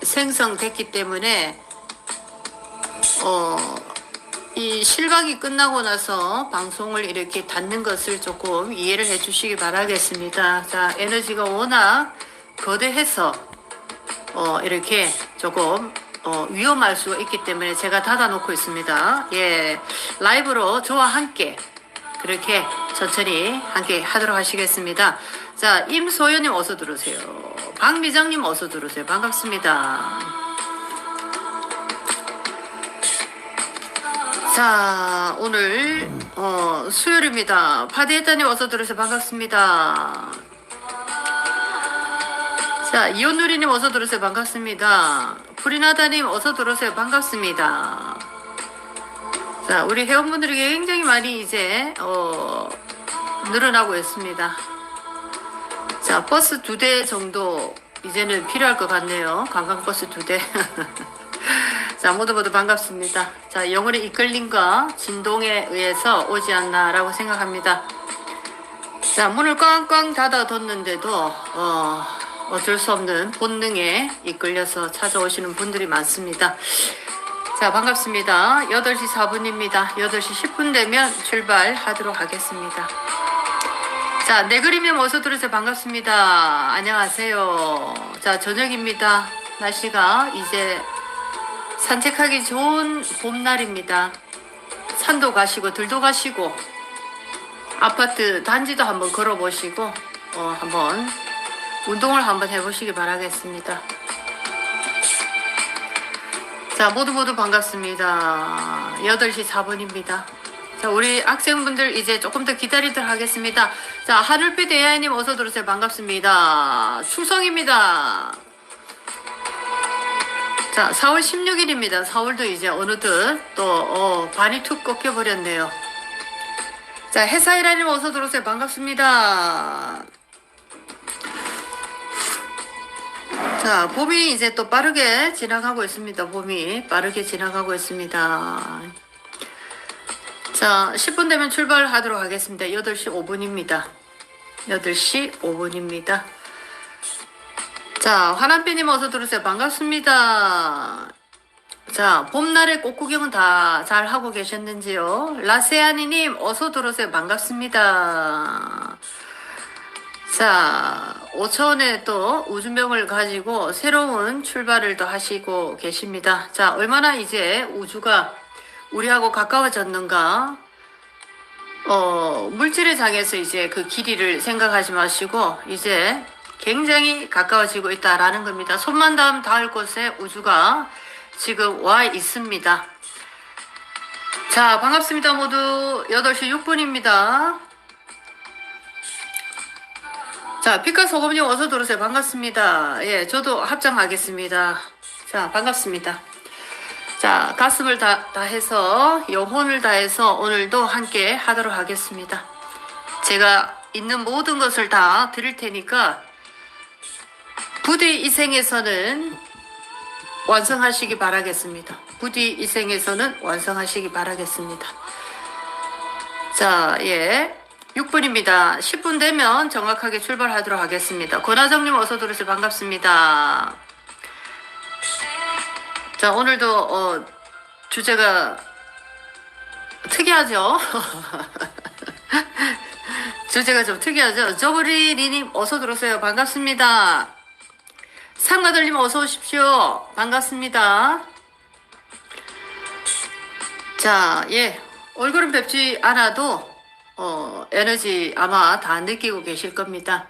생성됐기 때문에 이 실박이 끝나고 나서 방송을 이렇게 닫는 것을 조금 이해를 해 주시기 바라겠습니다. 자, 에너지가 워낙 거대해서 이렇게 조금 위험할 수가 있기 때문에 제가 닫아 놓고 있습니다. 예, 라이브로 저와 함께 그렇게 천천히 함께 하도록 하시겠습니다. 자, 임소연님 어서 들어오세요. 박미정님 어서 들어오세요. 반갑습니다. 자, 오늘 수요일입니다. 파데이타님 어서 들어오세요. 반갑습니다. 자, 이온누리님 어서 들어오세요. 반갑습니다. 프리나다님 어서 들어오세요. 반갑습니다. 자, 우리 회원분들이 굉장히 많이 이제 늘어나고 있습니다. 자, 버스 2대 정도 이제는 필요할 것 같네요. 관광버스 2대. 자, 모두 반갑습니다. 자, 영혼의 이끌림과 진동에 의해서 오지 않나라고 생각합니다. 자, 문을 꽝꽝 닫아뒀는데도 어쩔 수 없는 본능에 이끌려서 찾아오시는 분들이 많습니다. 자, 반갑습니다. 8시 4분입니다. 8시 10분 되면 출발하도록 하겠습니다. 자, 내 그림님 어서 들으세요. 반갑습니다. 안녕하세요. 자, 저녁입니다. 날씨가 이제 산책하기 좋은 봄날입니다. 산도 가시고 들도 가시고 아파트 단지도 한번 걸어보시고 한번 운동을 한번 해보시기 바라겠습니다. 자, 모두 반갑습니다. 8시 4분입니다. 자, 우리 학생분들 이제 조금 더 기다리도록 하겠습니다. 자, 하늘빛 AI님 어서 들어오세요. 반갑습니다. 충성입니다. 자, 4월 16일입니다. 4월도 이제 어느덧 또 반이 툭 꺾여버렸네요. 자, 해사이라님 어서 들어오세요. 반갑습니다. 자, 봄이 이제 또 빠르게 지나가고 있습니다. 봄이 빠르게 지나가고 있습니다. 자, 10분 되면 출발하도록 하겠습니다. 8시 5분입니다. 8시 5분입니다. 자, 화남비님 어서 들어오세요. 반갑습니다. 자, 봄날의 꽃구경은 다 잘 하고 계셨는지요? 라세아니님 어서 들어오세요. 반갑습니다. 자, 5차원의 또 우주명을 가지고 새로운 출발을 또 하시고 계십니다. 자, 얼마나 이제 우주가 우리하고 가까워졌는가? 물질의 장에서 이제 그 길이를 생각하지 마시고 이제 굉장히 가까워지고 있다라는 겁니다. 손만 닿을 곳에 우주가 지금 와 있습니다. 자, 반갑습니다. 모두 8시 6분입니다. 자, 빛깔소금님 어서 들어오세요. 반갑습니다. 예, 저도 합장하겠습니다. 자, 반갑습니다. 자, 가슴을 다해서 영혼을 다해서 오늘도 함께 하도록 하겠습니다. 제가 있는 모든 것을 다 드릴 테니까 부디 이 생에서는 완성하시기 바라겠습니다. 부디 이 생에서는 완성하시기 바라겠습니다. 자, 예. 6분입니다. 10분 되면 정확하게 출발하도록 하겠습니다. 권하정님 어서 들어오세요. 반갑습니다. 자, 오늘도 주제가 특이하죠? 주제가 좀 특이하죠? 저브리리님 어서 들어오세요. 반갑습니다. 상가들님 어서 오십시오. 반갑습니다. 자, 예. 얼굴은 뵙지 않아도 에너지 아마 다 느끼고 계실 겁니다.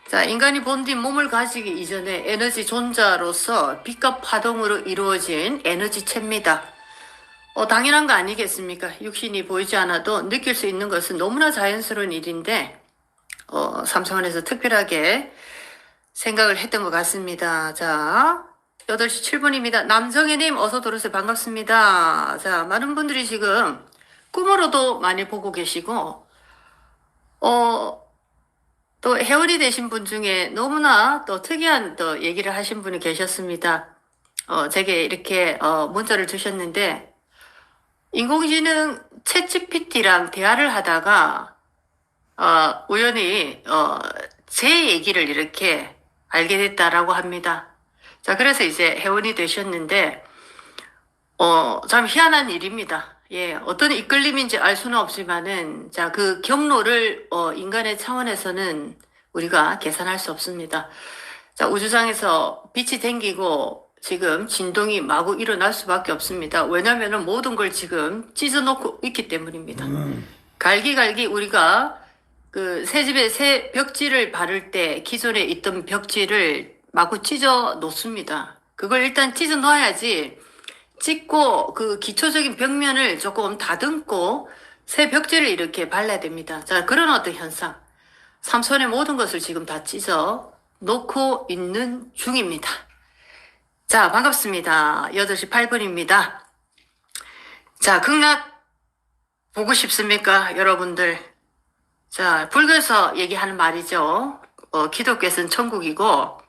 자, 인간이 본디 몸을 가지기 이전에 에너지 존재로서 빛과 파동으로 이루어진 에너지체입니다. 당연한 거 아니겠습니까? 육신이 보이지 않아도 느낄 수 있는 것은 너무나 자연스러운 일인데 삼성원에서 특별하게 생각을 했던 것 같습니다. 자, 8시 7분입니다. 남정혜님 어서 들어오세요. 반갑습니다. 자, 많은 분들이 지금 꿈으로도 많이 보고 계시고 또 회원이 되신 분 중에 너무나 또 특이한 또 얘기를 하신 분이 계셨습니다. 제게 이렇게 문자를 주셨는데 인공지능 챗GPT랑 대화를 하다가 우연히 제 얘기를 이렇게 알게 됐다라고 합니다. 자, 그래서 이제 회원이 되셨는데, 참 희한한 일입니다. 예, 어떤 이끌림인지 알 수는 없지만은, 자, 그 경로를, 인간의 차원에서는 우리가 계산할 수 없습니다. 자, 우주상에서 빛이 댕기고 지금 진동이 마구 일어날 수밖에 없습니다. 왜냐면은 모든 걸 지금 찢어놓고 있기 때문입니다. 갈기갈기 우리가 그 새 집에 새 벽지를 바를 때 기존에 있던 벽지를 마구 찢어 놓습니다. 그걸 일단 찢어 놓아야지 찍고 그 기초적인 벽면을 조금 다듬고 새 벽지를 이렇게 발라야 됩니다. 자, 그런 어떤 현상. 삼손의 모든 것을 지금 다 찢어 놓고 있는 중입니다. 자, 반갑습니다. 8시 8분입니다. 자, 극락 보고 싶습니까? 여러분들. 자, 불교에서 얘기하는 말이죠. 기독교에서는 천국이고,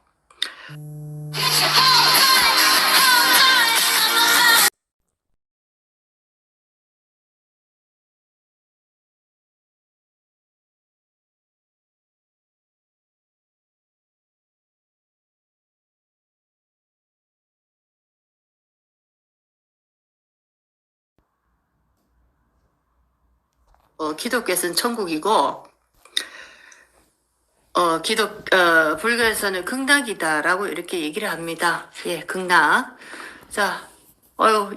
기독교에서는 천국이고, 불교에서는 극락이다라고 이렇게 얘기를 합니다. 예, 극락. 자,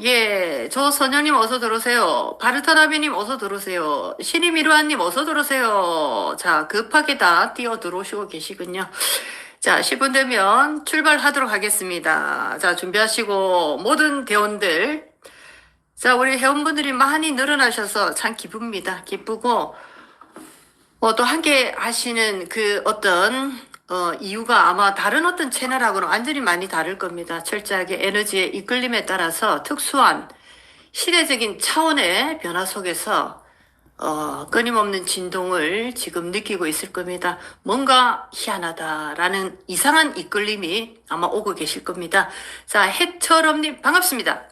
예, 조선영님 어서 들어오세요. 바르타나비님 어서 들어오세요. 신이미루아님 어서 들어오세요. 자, 급하게 다 뛰어 들어오시고 계시군요. 자, 10분 되면 출발하도록 하겠습니다. 자, 준비하시고, 모든 대원들. 자, 우리 회원분들이 많이 늘어나셔서 참 기쁩니다. 기쁘고, 또 함께 하시는 그 어떤, 이유가 아마 다른 어떤 채널하고는 완전히 많이 다를 겁니다. 철저하게 에너지의 이끌림에 따라서 특수한 시대적인 차원의 변화 속에서, 끊임없는 진동을 지금 느끼고 있을 겁니다. 뭔가 희한하다라는 이상한 이끌림이 아마 오고 계실 겁니다. 자, 해철엄님 반갑습니다.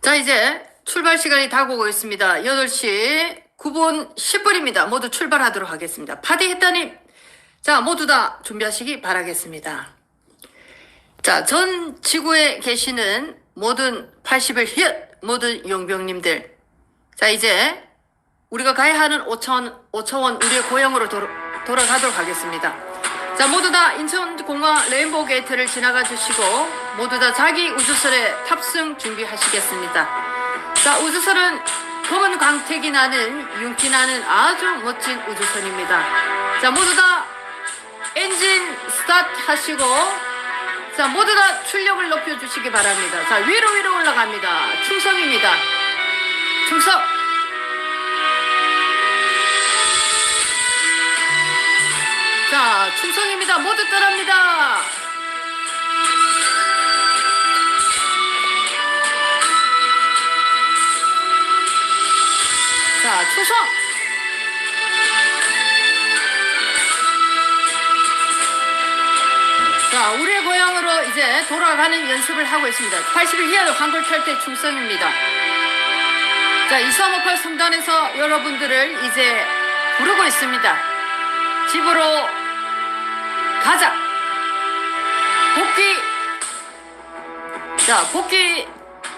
자, 이제 출발 시간이 다가오고 있습니다. 8시 9분 10분입니다. 모두 출발하도록 하겠습니다. 파디했다님, 자, 모두 다 준비하시기 바라겠습니다. 자, 전 지구에 계시는 모든 80일 힛, 모든 용병님들. 자, 이제 우리가 가야 하는 5차원 우리의 고향으로 돌아가도록 하겠습니다. 자, 모두 다 인천공항 레인보우 게이트를 지나가 주시고 모두 다 자기 우주선에 탑승 준비하시겠습니다. 자, 우주선은 검은 광택이 나는 윤기 나는 아주 멋진 우주선입니다. 자, 모두 다 엔진 스타트 하시고, 자, 모두 다 출력을 높여주시기 바랍니다. 자, 위로 올라갑니다. 충성입니다. 충성! 자, 충성입니다. 모두 떠납니다. 자, 충성! 자, 우리의 고향으로 이제 돌아가는 연습을 하고 있습니다. 80일 이하로 한글 탈때 충성입니다. 자, 2358 성단에서 여러분들을 이제 부르고 있습니다. 집으로 가자! 복귀! 자, 복귀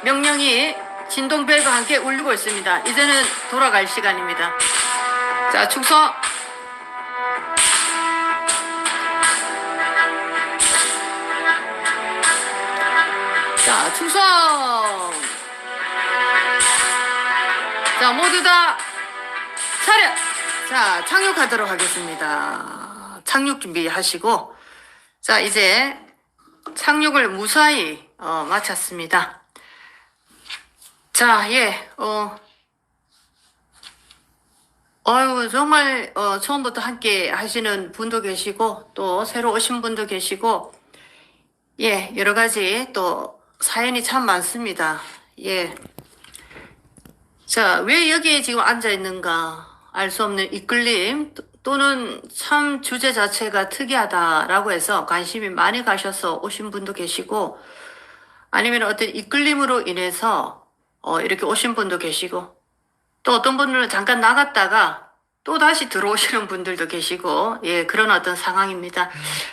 명령이 진동벨과 함께 울리고 있습니다. 이제는 돌아갈 시간입니다. 자, 충성! 자, 충성! 자, 모두 다 차렷! 자, 착륙하도록 하겠습니다. 착륙 준비하시고, 자, 이제 착륙을 무사히 마쳤습니다. 자, 예, 정말 처음부터 함께 하시는 분도 계시고 또 새로 오신 분도 계시고, 예, 여러 가지 또 사연이 참 많습니다. 예. 자, 왜 여기에 지금 앉아 있는가 알 수 없는 이끌림 또는 참 주제 자체가 특이하다라고 해서 관심이 많이 가셔서 오신 분도 계시고, 아니면 어떤 이끌림으로 인해서 이렇게 오신 분도 계시고, 또 어떤 분들은 잠깐 나갔다가 또 다시 들어오시는 분들도 계시고, 예, 그런 어떤 상황입니다.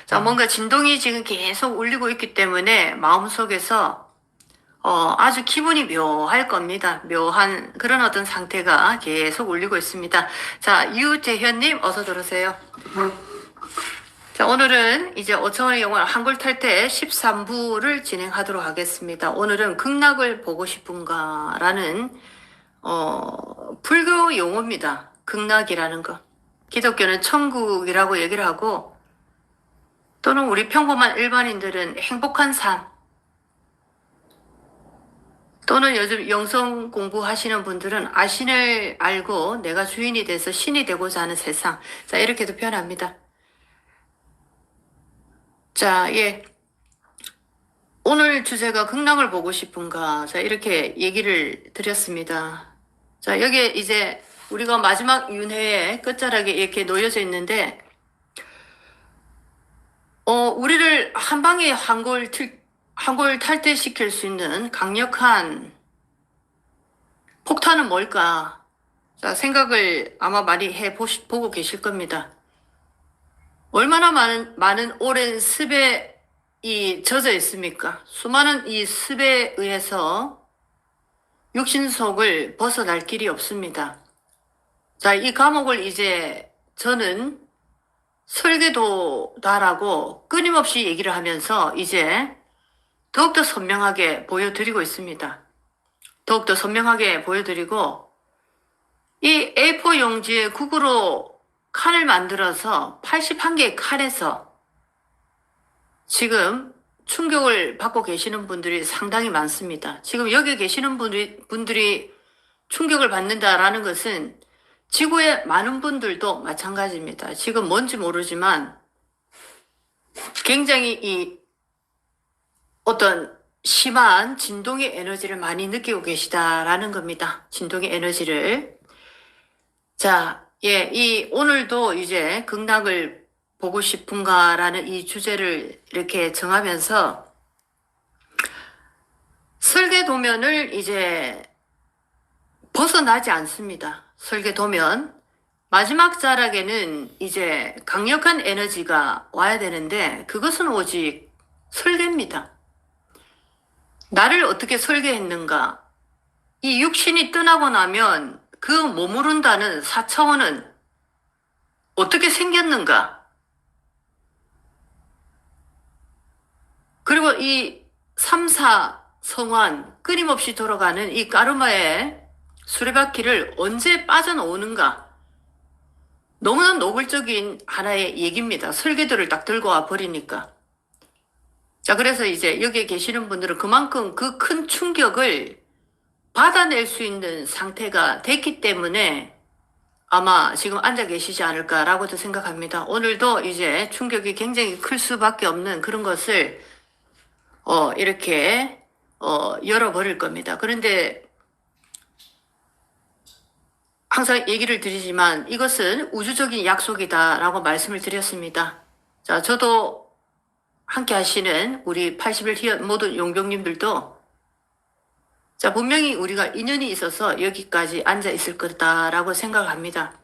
자, 뭔가 진동이 지금 계속 울리고 있기 때문에 마음속에서 아주 기분이 묘할 겁니다. 묘한 그런 어떤 상태가 계속 울리고 있습니다. 자, 유재현님 어서 들어오세요. 자, 오늘은 이제 5천원의 영혼 한글 탈퇴 13부를 진행하도록 하겠습니다. 오늘은 극락을 보고 싶은가라는 불교 용어입니다. 극락이라는 거. 기독교는 천국이라고 얘기를 하고, 또는 우리 평범한 일반인들은 행복한 삶, 또는 요즘 영성 공부하시는 분들은 아신을 알고 내가 주인이 돼서 신이 되고자 하는 세상. 자, 이렇게도 표현합니다. 자, 예. 오늘 주제가 극락을 보고 싶은가. 자, 이렇게 얘기를 드렸습니다. 자, 여기에 이제 우리가 마지막 윤회의 끝자락에 이렇게 놓여져 있는데, 우리를 한 방에 한골 탈퇴시킬 수 있는 강력한 폭탄은 뭘까? 자, 생각을 아마 많이 보고 계실 겁니다. 얼마나 많은 오랜 습에 젖어 있습니까? 수많은 이 습에 의해서 육신 속을 벗어날 길이 없습니다. 자, 이 감옥을 이제 저는 설계도다라고 끊임없이 얘기를 하면서 이제 더욱더 선명하게 보여드리고 있습니다. 더욱더 선명하게 보여드리고, 이 A4 용지에 국으로 칸을 만들어서 81개의 칸에서 지금 충격을 받고 계시는 분들이 상당히 많습니다. 지금 여기 계시는 분들이 충격을 받는다라는 것은 지구의 많은 분들도 마찬가지입니다. 지금 뭔지 모르지만 굉장히 이 어떤 심한 진동의 에너지를 많이 느끼고 계시다라는 겁니다. 진동의 에너지를. 자, 예, 오늘도 이제 극락을 보고 싶은가라는 이 주제를 이렇게 정하면서 설계도면을 이제 벗어나지 않습니다. 설계도면. 마지막 자락에는 이제 강력한 에너지가 와야 되는데 그것은 오직 설계입니다. 나를 어떻게 설계했는가? 이 육신이 떠나고 나면 그 머무른다는 4차원은 어떻게 생겼는가? 그리고 이 3, 4 성환 끊임없이 돌아가는 이 까르마의 수레바퀴를 언제 빠져나오는가? 너무나 노골적인 하나의 얘기입니다. 설계도를 딱 들고 와 버리니까. 자, 그래서 이제 여기에 계시는 분들은 그만큼 그 큰 충격을 받아낼 수 있는 상태가 됐기 때문에 아마 지금 앉아 계시지 않을까라고도 생각합니다. 오늘도 이제 충격이 굉장히 클 수밖에 없는 그런 것을 이렇게 열어버릴 겁니다. 그런데 항상 얘기를 드리지만 이것은 우주적인 약속이다라고 말씀을 드렸습니다. 자, 저도 함께 하시는 우리 80일 모든 용병님들도 자, 분명히 우리가 인연이 있어서 여기까지 앉아 있을 거다라고 생각합니다.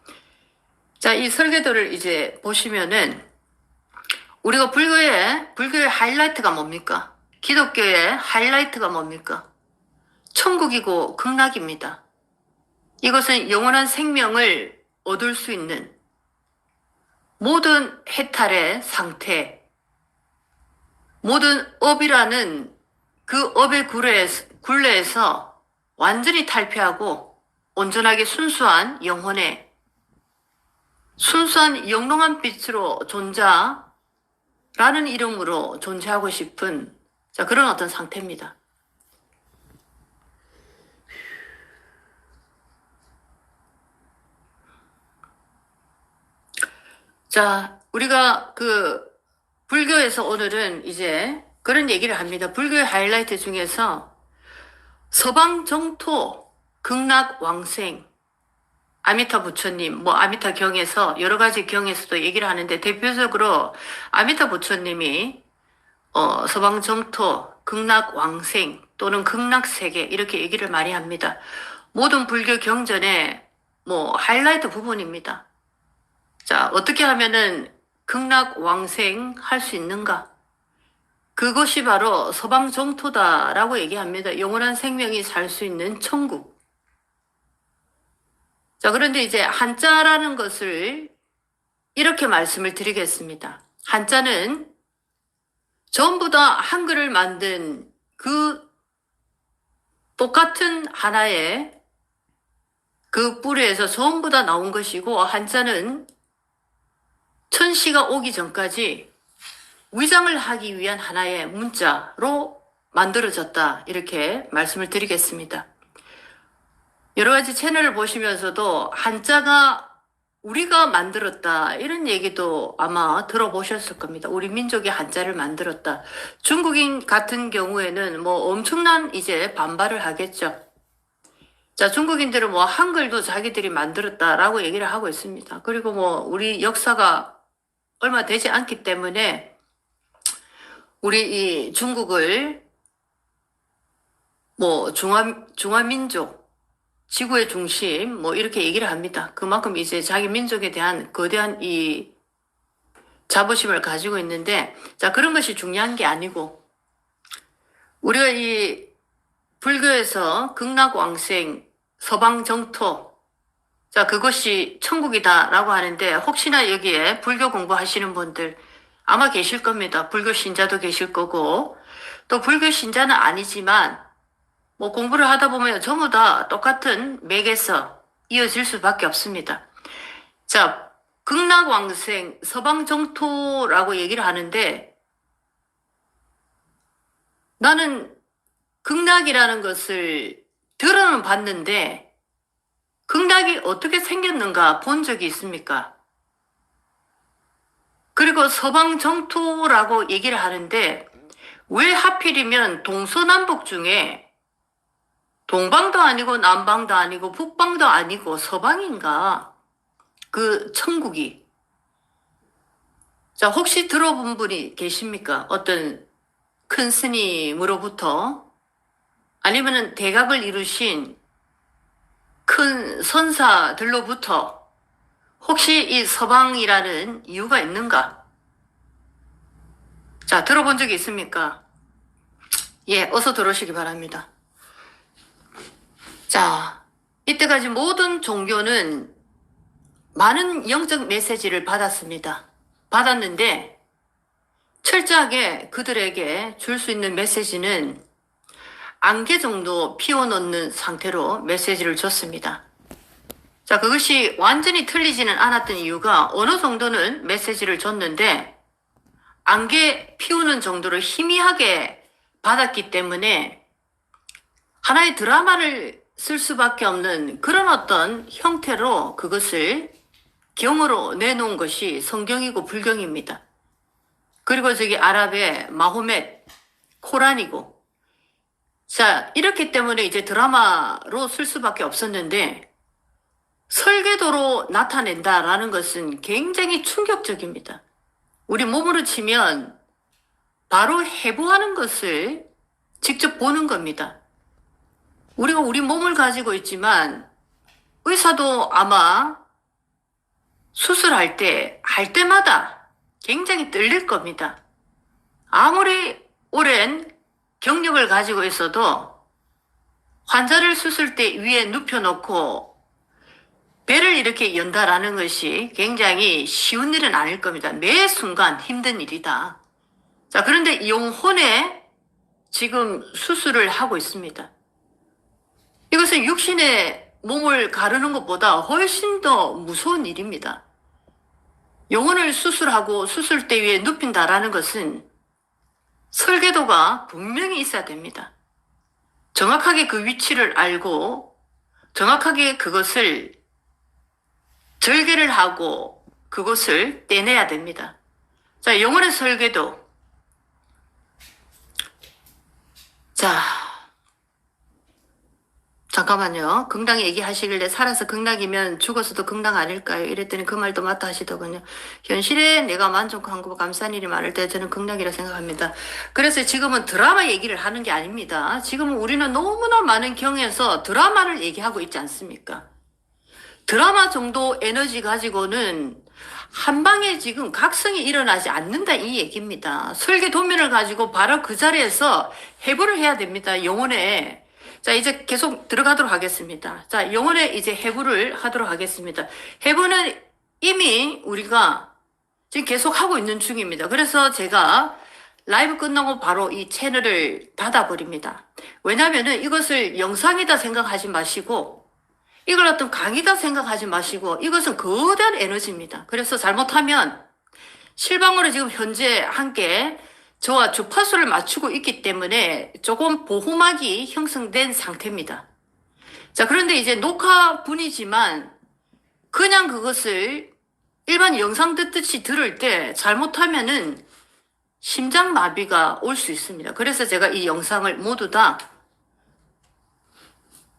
자, 이 설계도를 이제 보시면은 우리가 불교의 하이라이트가 뭡니까? 기독교의 하이라이트가 뭡니까? 천국이고 극락입니다. 이것은 영원한 생명을 얻을 수 있는 모든 해탈의 상태, 모든 업이라는 그 업의 굴레에서 완전히 탈피하고 온전하게 순수한 영혼의 순수한 영롱한 빛으로 존자라는 이름으로 존재하고 싶은 자, 그런 어떤 상태입니다. 자, 우리가 불교에서 오늘은 이제 그런 얘기를 합니다. 불교의 하이라이트 중에서 서방 정토, 극락 왕생, 아미타 부처님, 아미타 경에서 여러 가지 경에서도 얘기를 하는데 대표적으로 아미타 부처님이 서방 정토, 극락 왕생 또는 극락 세계 이렇게 얘기를 많이 합니다. 모든 불교 경전의 하이라이트 부분입니다. 자, 어떻게 하면은 극락왕생 할 수 있는가? 그것이 바로 서방정토다라고 얘기합니다. 영원한 생명이 살 수 있는 천국. 자, 그런데 이제 한자라는 것을 이렇게 말씀을 드리겠습니다. 한자는 전부 다 한글을 만든 그 똑같은 하나의 그 뿌리에서 전부 다 나온 것이고, 한자는 천시가 오기 전까지 위장을 하기 위한 하나의 문자로 만들어졌다. 이렇게 말씀을 드리겠습니다. 여러 가지 채널을 보시면서도 한자가 우리가 만들었다 이런 얘기도 아마 들어보셨을 겁니다. 우리 민족이 한자를 만들었다. 중국인 같은 경우에는 뭐 엄청난 이제 반발을 하겠죠. 자, 중국인들은 뭐 한글도 자기들이 만들었다라고 얘기를 하고 있습니다. 그리고 뭐 우리 역사가 얼마 되지 않기 때문에 우리 이 중국을 뭐 중화민족, 지구의 중심 뭐 이렇게 얘기를 합니다. 그만큼 이제 자기 민족에 대한 거대한 이 자부심을 가지고 있는데, 자, 그런 것이 중요한 게 아니고, 우리가 이 불교에서 극락왕생, 서방정토, 자, 그것이 천국이다라고 하는데, 혹시나 여기에 불교 공부하시는 분들 아마 계실 겁니다. 불교 신자도 계실 거고, 또 불교 신자는 아니지만 뭐 공부를 하다 보면 전부 다 똑같은 맥에서 이어질 수밖에 없습니다. 자, 극락왕생, 서방정토라고 얘기를 하는데, 나는 극락이라는 것을 들어는 봤는데 극락이 어떻게 생겼는가 본 적이 있습니까? 그리고 서방정토라고 얘기를 하는데, 왜 하필이면 동서남북 중에 동방도 아니고 남방도 아니고 북방도 아니고 서방인가? 그 천국이. 자, 혹시 들어본 분이 계십니까? 어떤 큰 스님으로부터, 아니면은 대각을 이루신 큰 선사들로부터 혹시 이 서방이라는 이유가 있는가? 자, 들어본 적이 있습니까? 예, 어서 들어오시기 바랍니다. 자, 이때까지 모든 종교는 많은 영적 메시지를 받았는데 철저하게 그들에게 줄 수 있는 메시지는 안개 정도 피워놓는 상태로 메시지를 줬습니다. 자, 그것이 완전히 틀리지는 않았던 이유가, 어느 정도는 메시지를 줬는데 안개 피우는 정도로 희미하게 받았기 때문에 하나의 드라마를 쓸 수밖에 없는 그런 어떤 형태로 그것을 경으로 내놓은 것이 성경이고 불경입니다. 그리고 저기 아랍의 마호멧, 코란이고. 자, 이렇기 때문에 이제 드라마로 쓸 수밖에 없었는데, 설계도로 나타낸다라는 것은 굉장히 충격적입니다. 우리 몸으로 치면 바로 해부하는 것을 직접 보는 겁니다. 우리가 우리 몸을 가지고 있지만 의사도 아마 수술할 때마다 굉장히 떨릴 겁니다. 아무리 오랜 경력을 가지고 있어도 환자를 수술 때 위에 눕혀놓고 배를 이렇게 연다라는 것이 굉장히 쉬운 일은 아닐 겁니다. 매 순간 힘든 일이다. 자, 그런데 영혼에 지금 수술을 하고 있습니다. 이것은 육신의 몸을 가르는 것보다 훨씬 더 무서운 일입니다. 영혼을 수술하고 수술대 위에 눕힌다라는 것은 설계도가 분명히 있어야 됩니다. 정확하게 그 위치를 알고 정확하게 그것을 절개를 하고 그것을 떼내야 됩니다. 자, 영혼의 설계도. 자, 잠깐만요. 극락 얘기하시길래 살아서 극락이면 죽어서도 극락 아닐까요? 이랬더니 그 말도 맞다 하시더군요. 현실에 내가 만족한 거 감사한 일이 많을 때 저는 극락이라 생각합니다. 그래서 지금은 드라마 얘기를 하는 게 아닙니다. 지금은 우리는 너무나 많은 경에서 드라마를 얘기하고 있지 않습니까? 드라마 정도 에너지 가지고는 한 방에 지금 각성이 일어나지 않는다 이 얘기입니다. 설계 도면을 가지고 바로 그 자리에서 해부를 해야 됩니다. 영혼에. 자, 이제 계속 들어가도록 하겠습니다. 자, 영혼에 이제 해부를 하도록 하겠습니다. 해부는 이미 우리가 지금 계속 하고 있는 중입니다. 그래서 제가 라이브 끝나고 바로 이 채널을 닫아버립니다. 왜냐면은 이것을 영상이다 생각하지 마시고, 이걸 어떤 강의다 생각하지 마시고, 이것은 거대한 에너지입니다. 그래서 잘못하면 실방으로 지금 현재 함께 저와 주파수를 맞추고 있기 때문에 조금 보호막이 형성된 상태입니다. 자, 그런데 이제 녹화분이지만 그냥 그것을 일반 영상 듣듯이 들을 때 잘못하면은 심장마비가 올 수 있습니다. 그래서 제가 이 영상을 모두 다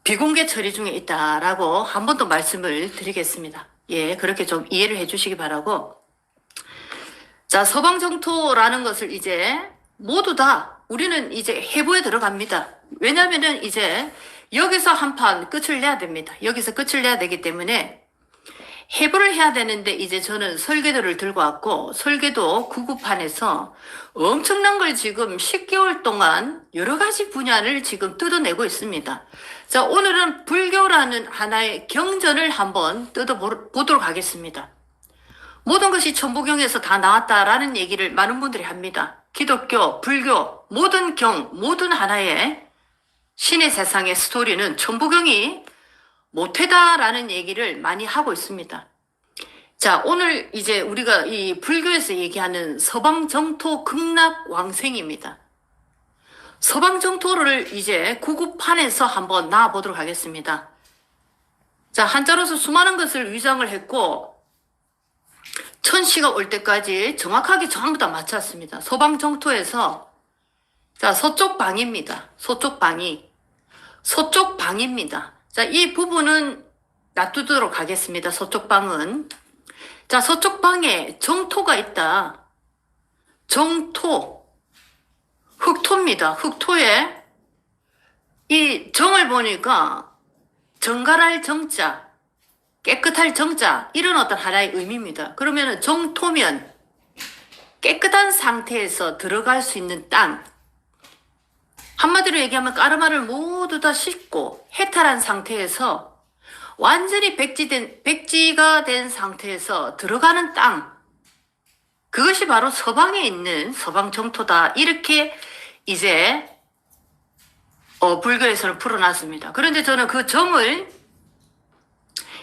비공개 처리 중에 있다라고 한 번 더 말씀을 드리겠습니다. 예, 그렇게 좀 이해를 해주시기 바라고. 자, 서방정토라는 것을 이제 모두 다 우리는 이제 해부에 들어갑니다. 왜냐면은 이제 여기서 한 판 끝을 내야 됩니다. 여기서 끝을 내야 되기 때문에 해부를 해야 되는데 이제 저는 설계도를 들고 왔고 설계도 구급판에서 엄청난 걸 지금 10개월 동안 여러 가지 분야를 지금 뜯어내고 있습니다. 자, 오늘은 불교라는 하나의 경전을 한번 뜯어보도록 하겠습니다. 모든 것이 천부경에서 다 나왔다라는 얘기를 많은 분들이 합니다. 기독교, 불교, 모든 경, 모든 하나의 신의 세상의 스토리는 천부경이 못하다라는 얘기를 많이 하고 있습니다. 자, 오늘 이제 우리가 이 불교에서 얘기하는 서방정토 극락왕생입니다. 서방정토를 이제 구급판에서 한번 나와보도록 하겠습니다. 자, 한자로서 수많은 것을 위장을 했고 천시가 올 때까지 정확하게 전부 다 맞췄습니다. 서방정토에서 자, 서쪽 방입니다. 서쪽 방이. 서쪽 방입니다. 자, 이 부분은 놔두도록 하겠습니다. 서쪽 방은. 자, 서쪽 방에 정토가 있다. 정토. 흑토입니다. 흑토에 이 정을 보니까 정갈할 정자, 깨끗할 정자, 이런 어떤 하나의 의미입니다. 그러면은 정토면 깨끗한 상태에서 들어갈 수 있는 땅. 한마디로 얘기하면 까르마를 모두 다 씻고 해탈한 상태에서 완전히 백지가 된 상태에서 들어가는 땅. 그것이 바로 서방에 있는 서방정토다. 이렇게 이제 불교에서는 풀어놨습니다. 그런데 저는 그 정을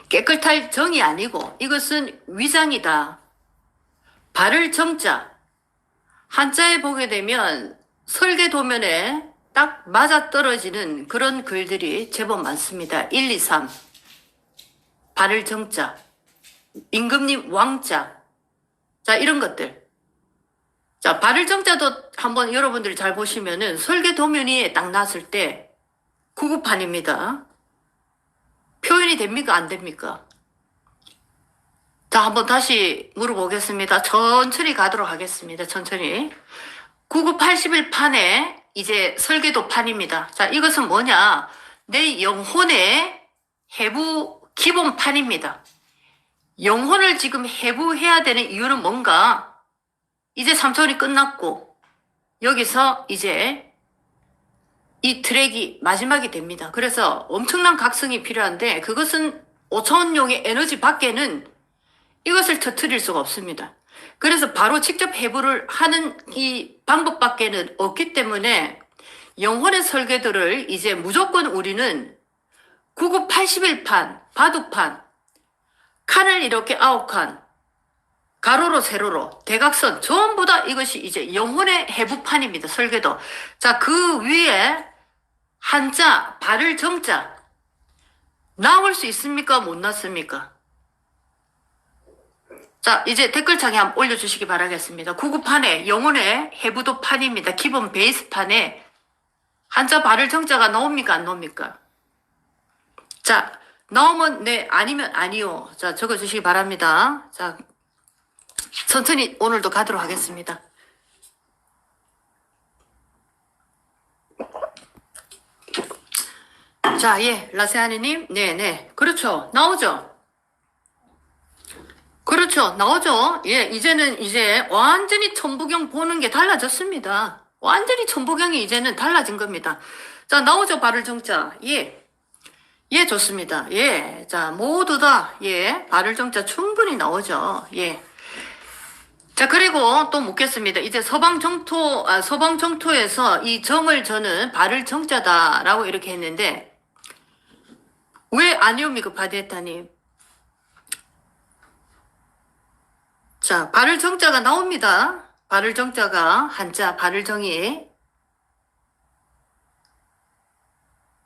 깨끗할 정이 아니고 이것은 위장이다. 발을 정자. 한자에 보게 되면 설계도면에 딱 맞아떨어지는 그런 글들이 제법 많습니다. 1, 2, 3. 발을 정자. 임금님 왕자. 자, 이런 것들. 자, 발을 정자도 한번 여러분들이 잘 보시면은 설계도면이 딱 났을 때 구급판입니다. 표현이 됩니까? 안 됩니까? 자, 한번 다시 물어보겠습니다. 천천히 가도록 하겠습니다. 천천히. 9981판에 이제 설계도 판입니다. 자, 이것은 뭐냐? 내 영혼의 해부 기본판입니다. 영혼을 지금 해부해야 되는 이유는 뭔가? 이제 3차원이 끝났고 여기서 이제 이 트랙이 마지막이 됩니다. 그래서 엄청난 각성이 필요한데 그것은 5차원용의 에너지 밖에는 이것을 터뜨릴 수가 없습니다. 그래서 바로 직접 해부를 하는 이 방법밖에는 없기 때문에 영혼의 설계도를 이제 무조건 우리는 9981판, 바둑판, 칸을 이렇게 9칸, 가로로 세로로, 대각선 전부 다 이것이 이제 영혼의 해부판입니다. 설계도. 자, 그 위에 한자, 발을 정자 나올 수 있습니까? 못 났습니까? 자, 이제 댓글창에 한번 올려주시기 바라겠습니다. 구급판에 영혼의 해부도 판입니다. 기본 베이스판에 한자 발을 정자가 나옵니까? 안 나옵니까? 자, 나오면 네, 아니면 아니요. 자, 적어주시기 바랍니다. 자, 천천히 오늘도 가도록 하겠습니다. 자, 예, 라세아니님, 네네. 그렇죠. 나오죠? 그렇죠. 그렇죠. 나오죠. 예, 이제는 이제 완전히 천부경 보는 게 달라졌습니다. 완전히 천부경이 이제는 달라진 겁니다. 자, 나오죠. 발을 정자. 예. 예, 좋습니다. 예. 자, 모두 다, 예. 발을 정자 충분히 나오죠. 예. 자, 그리고 또 묻겠습니다. 이제 서방 정토에서 이 정을 저는 발을 정자다라고 이렇게 했는데, 왜 아니옵니까, 바디에타님? 자, 발을 정자가 나옵니다. 발을 정자가, 한자, 발을 정이.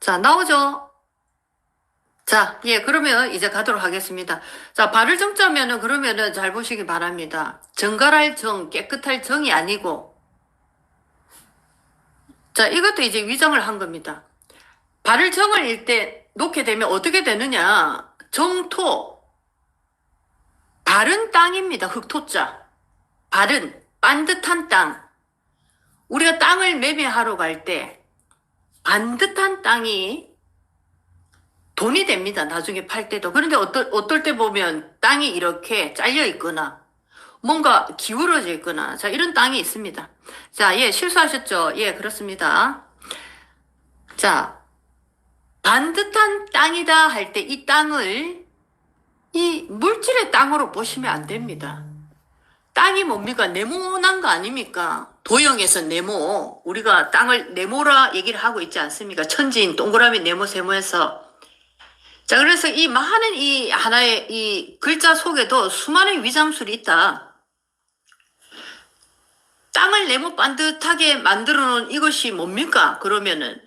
자, 나오죠? 자, 예, 그러면 이제 가도록 하겠습니다. 자, 발을 정자면은 그러면은 잘 보시기 바랍니다. 정갈할 정, 깨끗할 정이 아니고, 자, 이것도 이제 위정을 한 겁니다. 발을 정을 놓게 되면 어떻게 되느냐? 정토, 발은 땅입니다. 흙토자. 발은 반듯한 땅. 우리가 땅을 매매하러 갈 때 반듯한 땅이 돈이 됩니다. 나중에 팔 때도. 그런데 어떨 때 보면 땅이 이렇게 잘려 있거나 뭔가 기울어져 있거나 자, 이런 땅이 있습니다. 자, 예, 실수하셨죠? 예, 그렇습니다. 자, 반듯한 땅이다 할 때 이 땅을 이 물질의 땅으로 보시면 안 됩니다. 땅이 뭡니까? 네모난 거 아닙니까? 도형에서 네모. 우리가 땅을 네모라 얘기를 하고 있지 않습니까? 천지인 동그라미 네모 세모에서. 자, 그래서 이 많은 이 하나의 이 글자 속에도 수많은 위장술이 있다. 땅을 네모 반듯하게 만들어 놓은 이것이 뭡니까? 그러면은.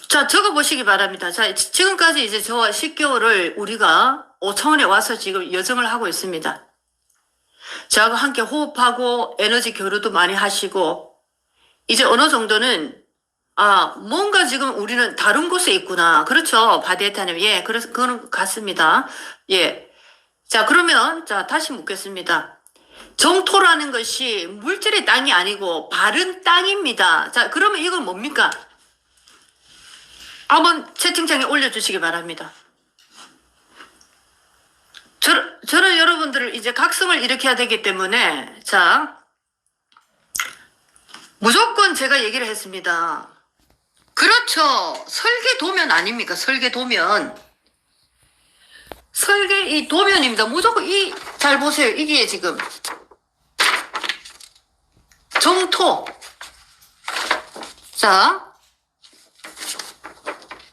자, 적어 보시기 바랍니다. 자, 지금까지 이제 저와 10개월을 우리가 5차원에 와서 지금 여정을 하고 있습니다. 저하고 함께 호흡하고 에너지 교류도 많이 하시고, 이제 어느 정도는 뭔가 지금 우리는 다른 곳에 있구나. 그렇죠. 바디에타님. 예, 그래서 그거는 같습니다. 예. 자, 그러면, 자, 다시 묻겠습니다. 정토라는 것이 물질의 땅이 아니고 바른 땅입니다. 자, 그러면 이건 뭡니까? 한번 채팅창에 올려주시기 바랍니다. 저는 여러분들을 이제 각성을 일으켜야 되기 때문에, 자, 무조건 제가 얘기를 했습니다. 그렇죠. 설계도면 아닙니까? 설계도면. 이 도면입니다. 무조건 잘 보세요. 이게 지금. 정토. 자.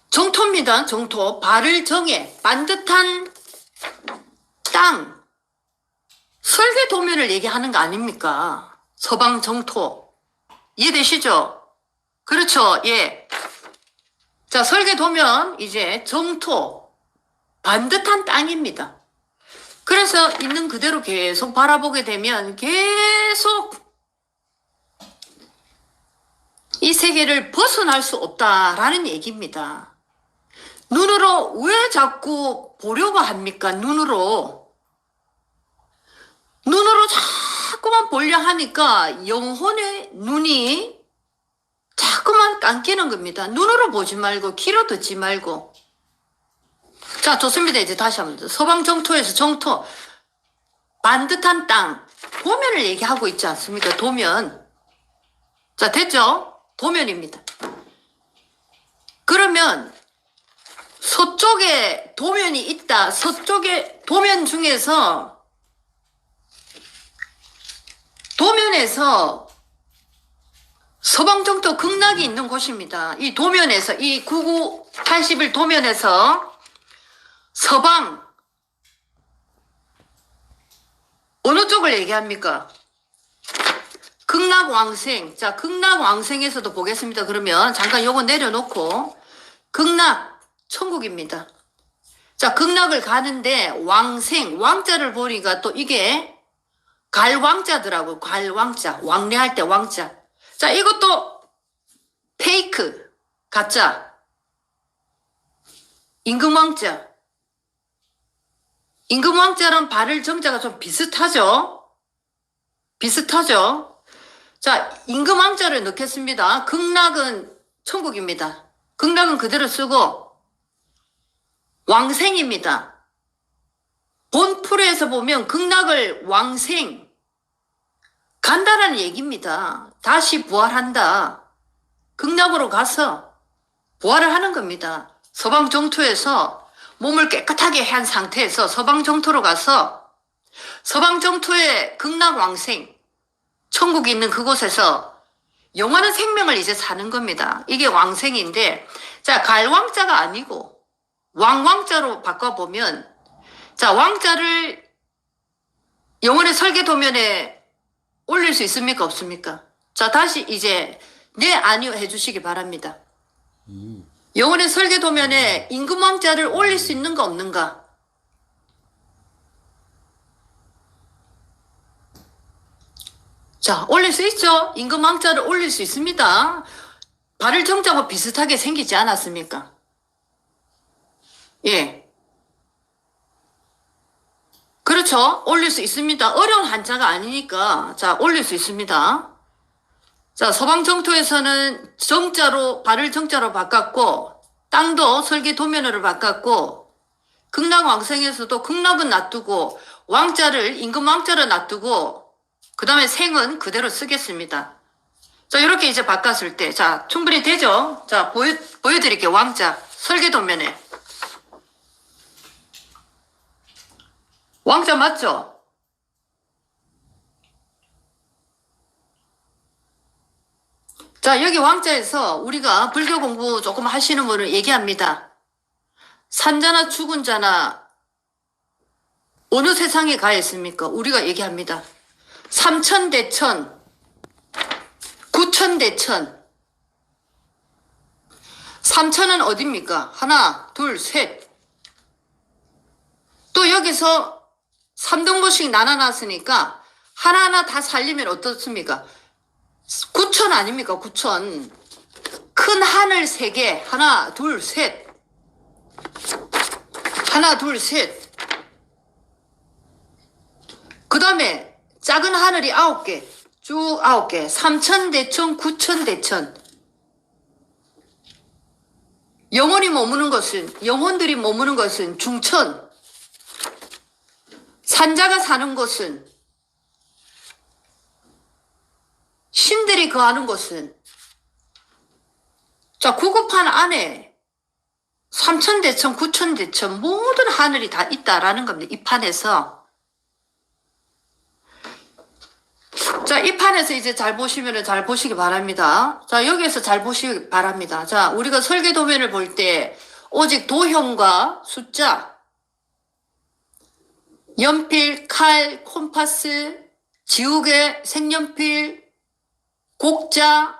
정토입니다. 정토. 발을 정해. 반듯한 땅. 설계도면을 얘기하는 거 아닙니까? 서방 정토. 이해되시죠? 그렇죠. 예. 자, 설계도면 이제 정토, 반듯한 땅입니다. 그래서 있는 그대로 계속 바라보게 되면 계속 이 세계를 벗어날 수 없다라는 얘기입니다. 눈으로 왜 자꾸 보려고 합니까? 눈으로 자꾸만 보려 하니까 영혼의 눈이 자꾸만 감기는 겁니다. 눈으로 보지 말고 귀로 듣지 말고. 자, 좋습니다. 이제 다시 한번 서방 정토에서 정토 반듯한 땅 도면을 얘기하고 있지 않습니까? 도면. 자, 됐죠? 도면입니다. 그러면 서쪽에 도면이 있다. 서쪽에 도면 중에서 도면에서 서방정토 극락이 있는 곳입니다. 이 도면에서, 이 9981 도면에서 서방, 어느 쪽을 얘기합니까? 극락왕생. 자, 극락왕생에서도 보겠습니다. 그러면 잠깐 요거 내려놓고, 극락, 천국입니다. 자, 극락을 가는데 왕생, 왕자를 보니까 또 이게 갈왕자더라고요. 갈왕자. 왕래할 때 왕자. 자, 이것도 페이크, 가짜. 임금왕자. 임금왕자랑 발을 정자가 좀 비슷하죠? 비슷하죠? 자, 임금왕자를 넣겠습니다. 극락은 천국입니다. 극락은 그대로 쓰고 왕생입니다. 본 풀에서 보면 극락을 왕생 간다라는 얘기입니다. 다시 부활한다. 극락으로 가서 부활을 하는 겁니다. 서방 정토에서 몸을 깨끗하게 한 상태에서 서방 정토로 가서 서방 정토의 극락 왕생, 천국이 있는 그곳에서 영원한 생명을 이제 사는 겁니다. 이게 왕생인데, 자, 갈왕자가 아니고 왕왕자로 바꿔보면, 자, 왕자를 영원의 설계도면에 올릴 수 있습니까? 없습니까? 자, 다시 이제 네, 아니요 해주시기 바랍니다. 영원의 설계도면에 임금왕자를 올릴 수 있는가 없는가? 자, 올릴 수 있죠? 임금왕자를 올릴 수 있습니다. 발을 정자와 비슷하게 생기지 않았습니까? 예. 그렇죠? 올릴 수 있습니다. 어려운 한자가 아니니까. 자, 올릴 수 있습니다. 자, 서방 정토에서는 정자로, 발을 정자로 바꿨고, 땅도 설계 도면으로 바꿨고, 극락 왕생에서도 극락은 놔두고, 왕자를, 임금 왕자로 놔두고, 그 다음에 생은 그대로 쓰겠습니다. 자, 이렇게 이제 바꿨을 때, 자, 충분히 되죠? 자, 보여드릴게요. 왕자. 설계 도면에. 왕자 맞죠? 자, 여기 왕자에서 우리가 불교 공부 조금 하시는 분을 얘기합니다. 산자나 죽은 자나 어느 세상에 가 있습니까? 우리가 얘기합니다. 삼천대천, 구천대천. 삼천은 어딥니까? 하나, 둘, 셋. 또 여기서 3등분씩 나눠놨으니까 하나하나 다 살리면 어떻습니까? 9천 아닙니까? 9천. 큰 하늘 3개. 하나, 둘, 셋. 하나, 둘, 셋. 그 다음에 작은 하늘이 9개. 쭉 9개. 삼천대천, 구천대천. 영혼이 머무는 것은, 영혼들이 머무는 것은 중천. 산자가 사는 곳은, 신들이 거하는 곳은, 자, 구급판 안에 삼천대천, 구천대천 모든 하늘이 다 있다라는 겁니다. 이 판에서. 자, 이 판에서 이제 잘 보시면 잘 보시기 바랍니다. 자, 여기에서 잘 보시기 바랍니다. 자, 우리가 설계도면을 볼 때 오직 도형과 숫자, 연필, 칼, 콤파스, 지우개, 색연필, 곡자,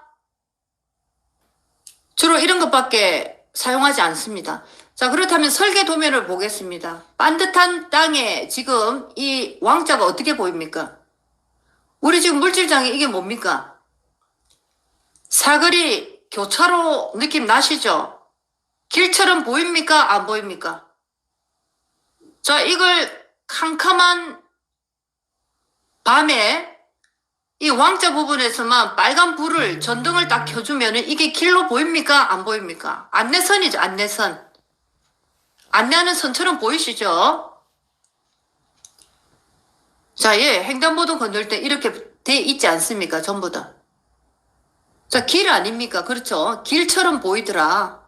주로 이런 것밖에 사용하지 않습니다. 자, 그렇다면 설계도면을 보겠습니다. 반듯한 땅에 지금 이 왕자가 어떻게 보입니까? 우리 지금 물질장에 이게 뭡니까? 사거리 교차로 느낌 나시죠? 길처럼 보입니까? 안 보입니까? 자, 이걸 캄캄한 밤에 이 왕자 부분에서만 빨간 불을, 전등을 딱 켜주면 이게 길로 보입니까? 안 보입니까? 안내선이죠, 안내선. 안내하는 선처럼 보이시죠? 자, 예, 횡단보도 건널 때 이렇게 돼 있지 않습니까? 전부 다. 자, 길 아닙니까? 그렇죠? 길처럼 보이더라.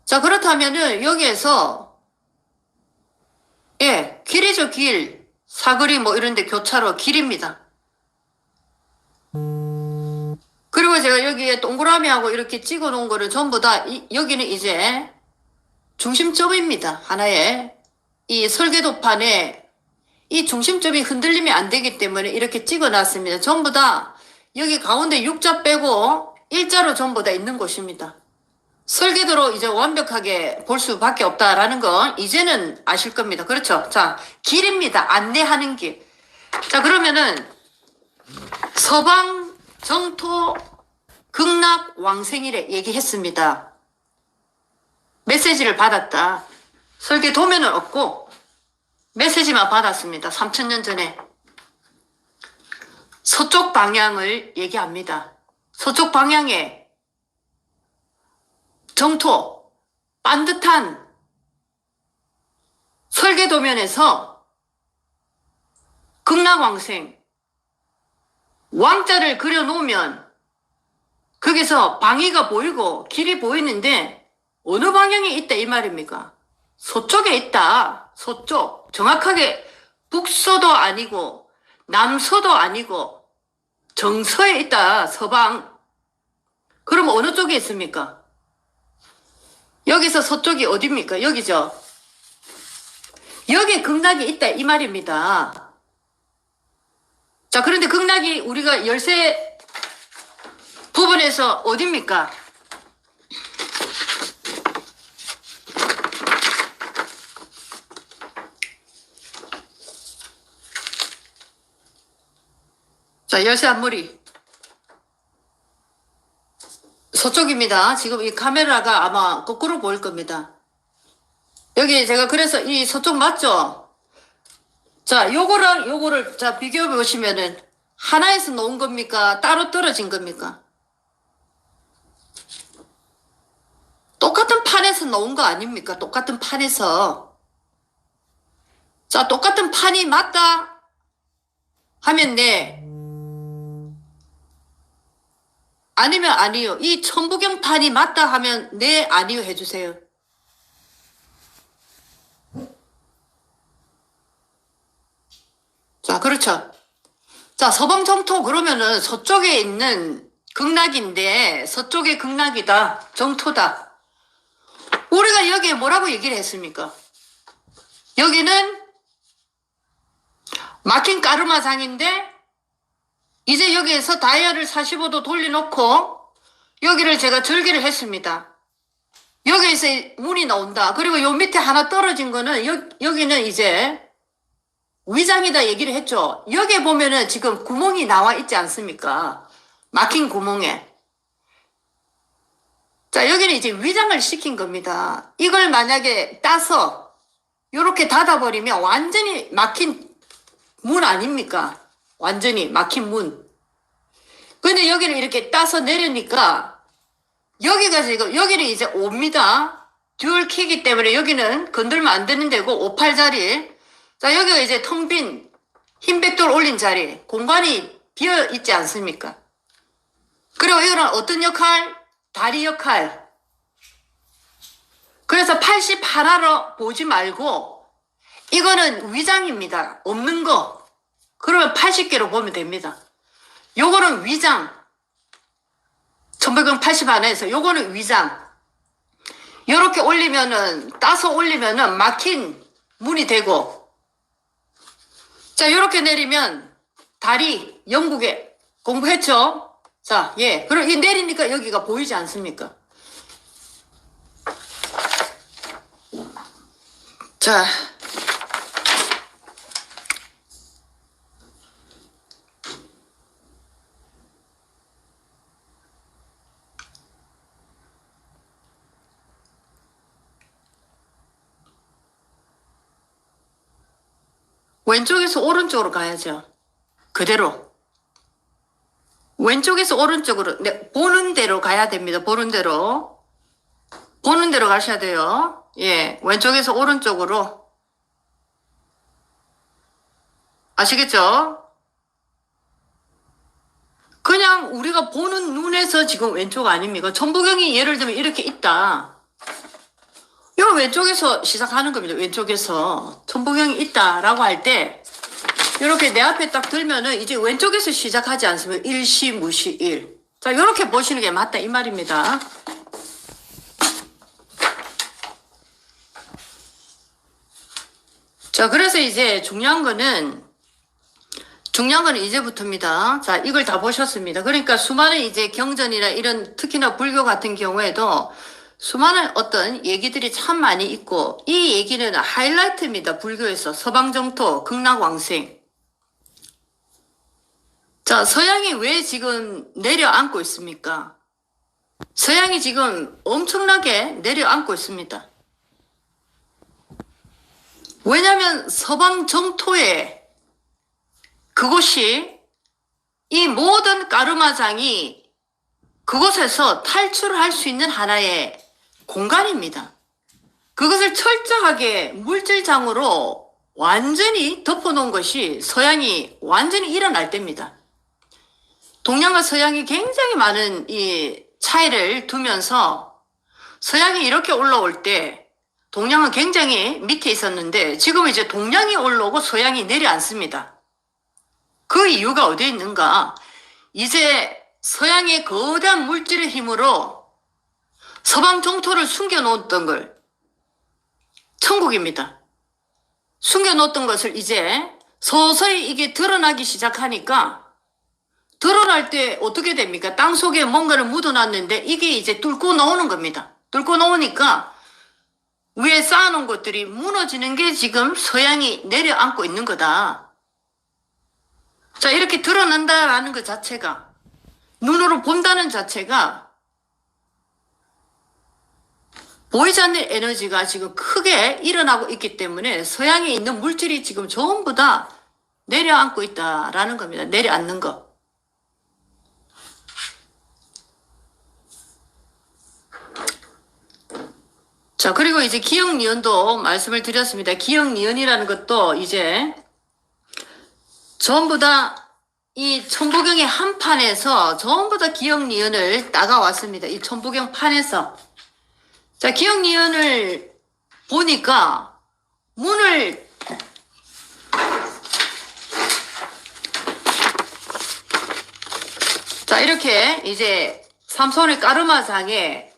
자, 그렇다면은 여기에서, 예, 길이죠, 길. 사거리 뭐 이런 데 교차로 길입니다. 그리고 제가 여기에 동그라미하고 이렇게 찍어 놓은 거를 전부 다, 여기는 이제 중심점입니다. 하나의. 이 설계도판에 이 중심점이 흔들리면 안 되기 때문에 이렇게 찍어 놨습니다. 전부 다 여기 가운데 6자 빼고 일자로 전부 다 있는 곳입니다. 설계도로 이제 완벽하게 볼 수밖에 없다라는 건 이제는 아실 겁니다. 그렇죠? 자, 길입니다. 안내하는 길. 자, 그러면은 서방 정토 극락 왕생일에 얘기했습니다. 메시지를 받았다. 설계 도면은 없고 메시지만 받았습니다. 3000년 전에. 서쪽 방향을 얘기합니다. 서쪽 방향에 정토, 반듯한 설계도면에서 극락왕생 왕자를 그려놓으면 거기서 방위가 보이고 길이 보이는데 어느 방향에 있다 이 말입니까? 서쪽에 있다. 서쪽. 정확하게 북서도 아니고 남서도 아니고 정서에 있다. 서방. 그럼 어느 쪽에 있습니까? 여기서 서쪽이 어디입니까? 여기죠. 여기에 극락이 있다 이 말입니다. 자, 그런데 극락이 우리가 열쇠 부분에서 어디입니까? 자, 열쇠 앞머리. 서쪽입니다. 지금 이 카메라가 아마 거꾸로 보일 겁니다. 여기 제가 그래서 이 서쪽 맞죠? 자, 요거랑 요거를 자 비교해 보시면은 하나에서 놓은 겁니까? 따로 떨어진 겁니까? 똑같은 판에서 놓은 거 아닙니까? 똑같은 판에서. 자, 똑같은 판이 맞다 하면 네. 아니면 아니요. 이 천부경 판이 맞다 하면 네, 아니요 해주세요. 자, 그렇죠. 자, 서방정토 그러면은 서쪽에 있는 극락인데 서쪽의 극락이다. 정토다. 우리가 여기에 뭐라고 얘기를 했습니까? 여기는 막힌 까르마상인데 이제 여기에서 다이얼을 45도 돌려놓고 여기를 제가 절개를 했습니다. 여기에서 문이 나온다. 그리고 요 밑에 하나 떨어진 거는 여기는 이제 위장이다 얘기를 했죠. 여기에 보면은 지금 구멍이 나와 있지 않습니까? 막힌 구멍에. 자, 여기는 이제 위장을 시킨 겁니다. 이걸 만약에 따서 요렇게 닫아버리면 완전히 막힌 문 아닙니까? 완전히 막힌 문. 근데 여기를 이렇게 따서 내려니까 여기가 지금 여기는 이제 5입니다. 듀얼키이기 때문에 여기는 건들면 안 되는 데고 58자리. 자, 여기가 이제 텅 빈 흰 벽돌 올린 자리. 공간이 비어 있지 않습니까? 그리고 이거는 어떤 역할? 다리 역할. 그래서 88화로 보지 말고 이거는 위장입니다. 없는 거. 그러면 80개로 보면 됩니다. 요거는 위장. 1980안에서 요거는 위장. 요렇게 올리면은, 따서 올리면은 막힌 문이 되고, 자, 요렇게 내리면 다리, 영국에 공부했죠? 자, 예. 그럼 이 내리니까 여기가 보이지 않습니까? 자. 왼쪽에서 오른쪽으로 가야죠. 그대로. 왼쪽에서 오른쪽으로, 네, 보는 대로 가야 됩니다. 보는 대로. 보는 대로 가셔야 돼요. 예, 왼쪽에서 오른쪽으로. 아시겠죠? 그냥 우리가 보는 눈에서 지금 왼쪽 아닙니까? 천부경이 예를 들면 이렇게 있다. 요 왼쪽에서 시작하는 겁니다. 왼쪽에서 천부경이 있다라고 할 때 이렇게 내 앞에 딱 들면은 이제 왼쪽에서 시작하지 않습니까? 일시 무시 일. 자, 요렇게 보시는 게 맞다 이 말입니다. 자, 그래서 이제 중요한 거는 이제부터입니다. 자, 이걸 다 보셨습니다. 그러니까 수많은 이제 경전이나 이런 특히나 불교 같은 경우에도 수많은 어떤 얘기들이 참 많이 있고 이 얘기는 하이라이트입니다. 불교에서 서방정토, 극락왕생. 자, 서양이 왜 지금 내려앉고 있습니까? 서양이 지금 엄청나게 내려앉고 있습니다. 왜냐하면 서방정토에 그곳이 이 모든 까르마장이 그곳에서 탈출할 수 있는 하나의 공간입니다. 그것을 철저하게 물질장으로 완전히 덮어놓은 것이 서양이 완전히 일어날 때입니다. 동양과 서양이 굉장히 많은 이 차이를 두면서 서양이 이렇게 올라올 때 동양은 굉장히 밑에 있었는데 지금 이제 동양이 올라오고 서양이 내려앉습니다. 그 이유가 어디에 있는가? 이제 서양의 거대한 물질의 힘으로 서방 정토를 숨겨놓았던 걸, 천국입니다. 숨겨놓았던 것을 이제 서서히 이게 드러나기 시작하니까 드러날 때 어떻게 됩니까? 땅 속에 뭔가를 묻어놨는데 이게 이제 뚫고 나오는 겁니다. 뚫고 나오니까 위에 쌓아놓은 것들이 무너지는 게 지금 서양이 내려앉고 있는 거다. 자, 이렇게 드러난다라는 것 자체가, 눈으로 본다는 자체가 보이지 않는 에너지가 지금 크게 일어나고 있기 때문에 서양에 있는 물질이 지금 전부 다 내려앉고 있다라는 겁니다. 내려앉는 거. 자, 그리고 이제 기역니은도 말씀을 드렸습니다. 기역니은이라는 것도 이제 전부 다 이 천부경의 한 판에서 전부 다 기역니은을 따가왔습니다. 이 천부경 판에서. 자, 기역니은을 보니까 문을 자, 이렇게 이제 삼손의 까르마상에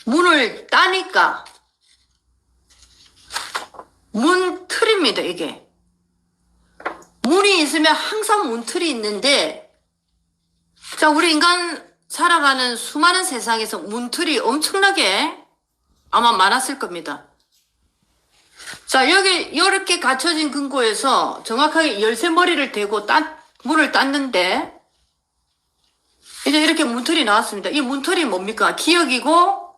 문을 따니까 문 틀입니다, 이게. 문이 있으면 항상 문틀이 있는데, 자, 우리 인간 살아가는 수많은 세상에서 문틀이 엄청나게 아마 많았을 겁니다. 자, 여기 이렇게 갇혀진 금고에서 정확하게 열쇠머리를 대고 문을 땄는데 이제 이렇게 문틀이 나왔습니다. 이 문틀이 뭡니까? 기역이고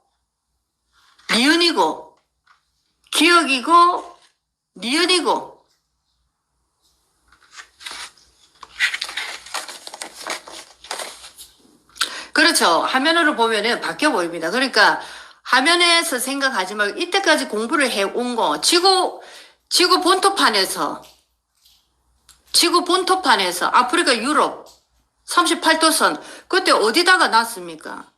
니은이고 기역이고 니은이고. 그렇죠. 화면으로 보면은 바뀌어 보입니다. 그러니까 화면에서 생각하지 말고 이때까지 공부를 해온 거, 지구 본토판에서 아프리카 유럽 38도선 그때 어디다가 놨습니까?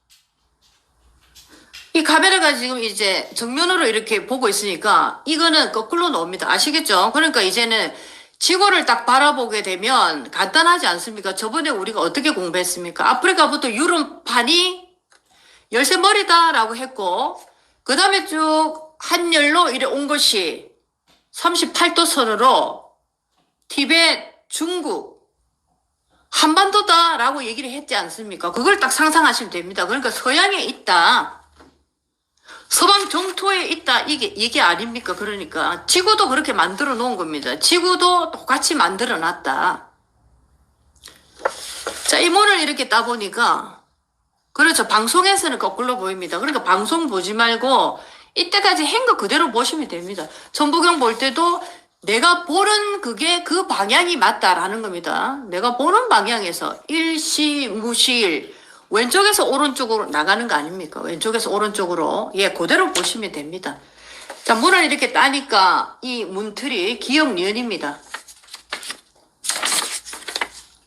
이 카메라가 지금 이제 정면으로 이렇게 보고 있으니까 이거는 거꾸로 나옵니다. 아시겠죠? 그러니까 이제는 지구를 딱 바라보게 되면 간단하지 않습니까? 저번에 우리가 어떻게 공부했습니까? 아프리카부터 유럽판이 열쇠머리다라고 했고, 그 다음에 쭉 한열로 이래 온 것이 38도선으로 티베트, 중국, 한반도다라고 얘기를 했지 않습니까? 그걸 딱 상상하시면 됩니다. 그러니까 서양에 있다. 서방 정토에 있다. 이게 아닙니까? 그러니까 지구도 그렇게 만들어 놓은 겁니다. 지구도 똑같이 만들어 놨다. 자, 이 문을 이렇게 따보니까, 그렇죠. 방송에서는 거꾸로 보입니다. 그러니까 방송 보지 말고 이때까지 한 거 그대로 보시면 됩니다. 천부경 볼 때도 내가 보는 그게 그 방향이 맞다라는 겁니다. 내가 보는 방향에서 일시무실, 왼쪽에서 오른쪽으로 나가는 거 아닙니까? 왼쪽에서 오른쪽으로. 예, 그대로 보시면 됩니다. 자, 문을 이렇게 따니까 이 문틀이 기역니은입니다.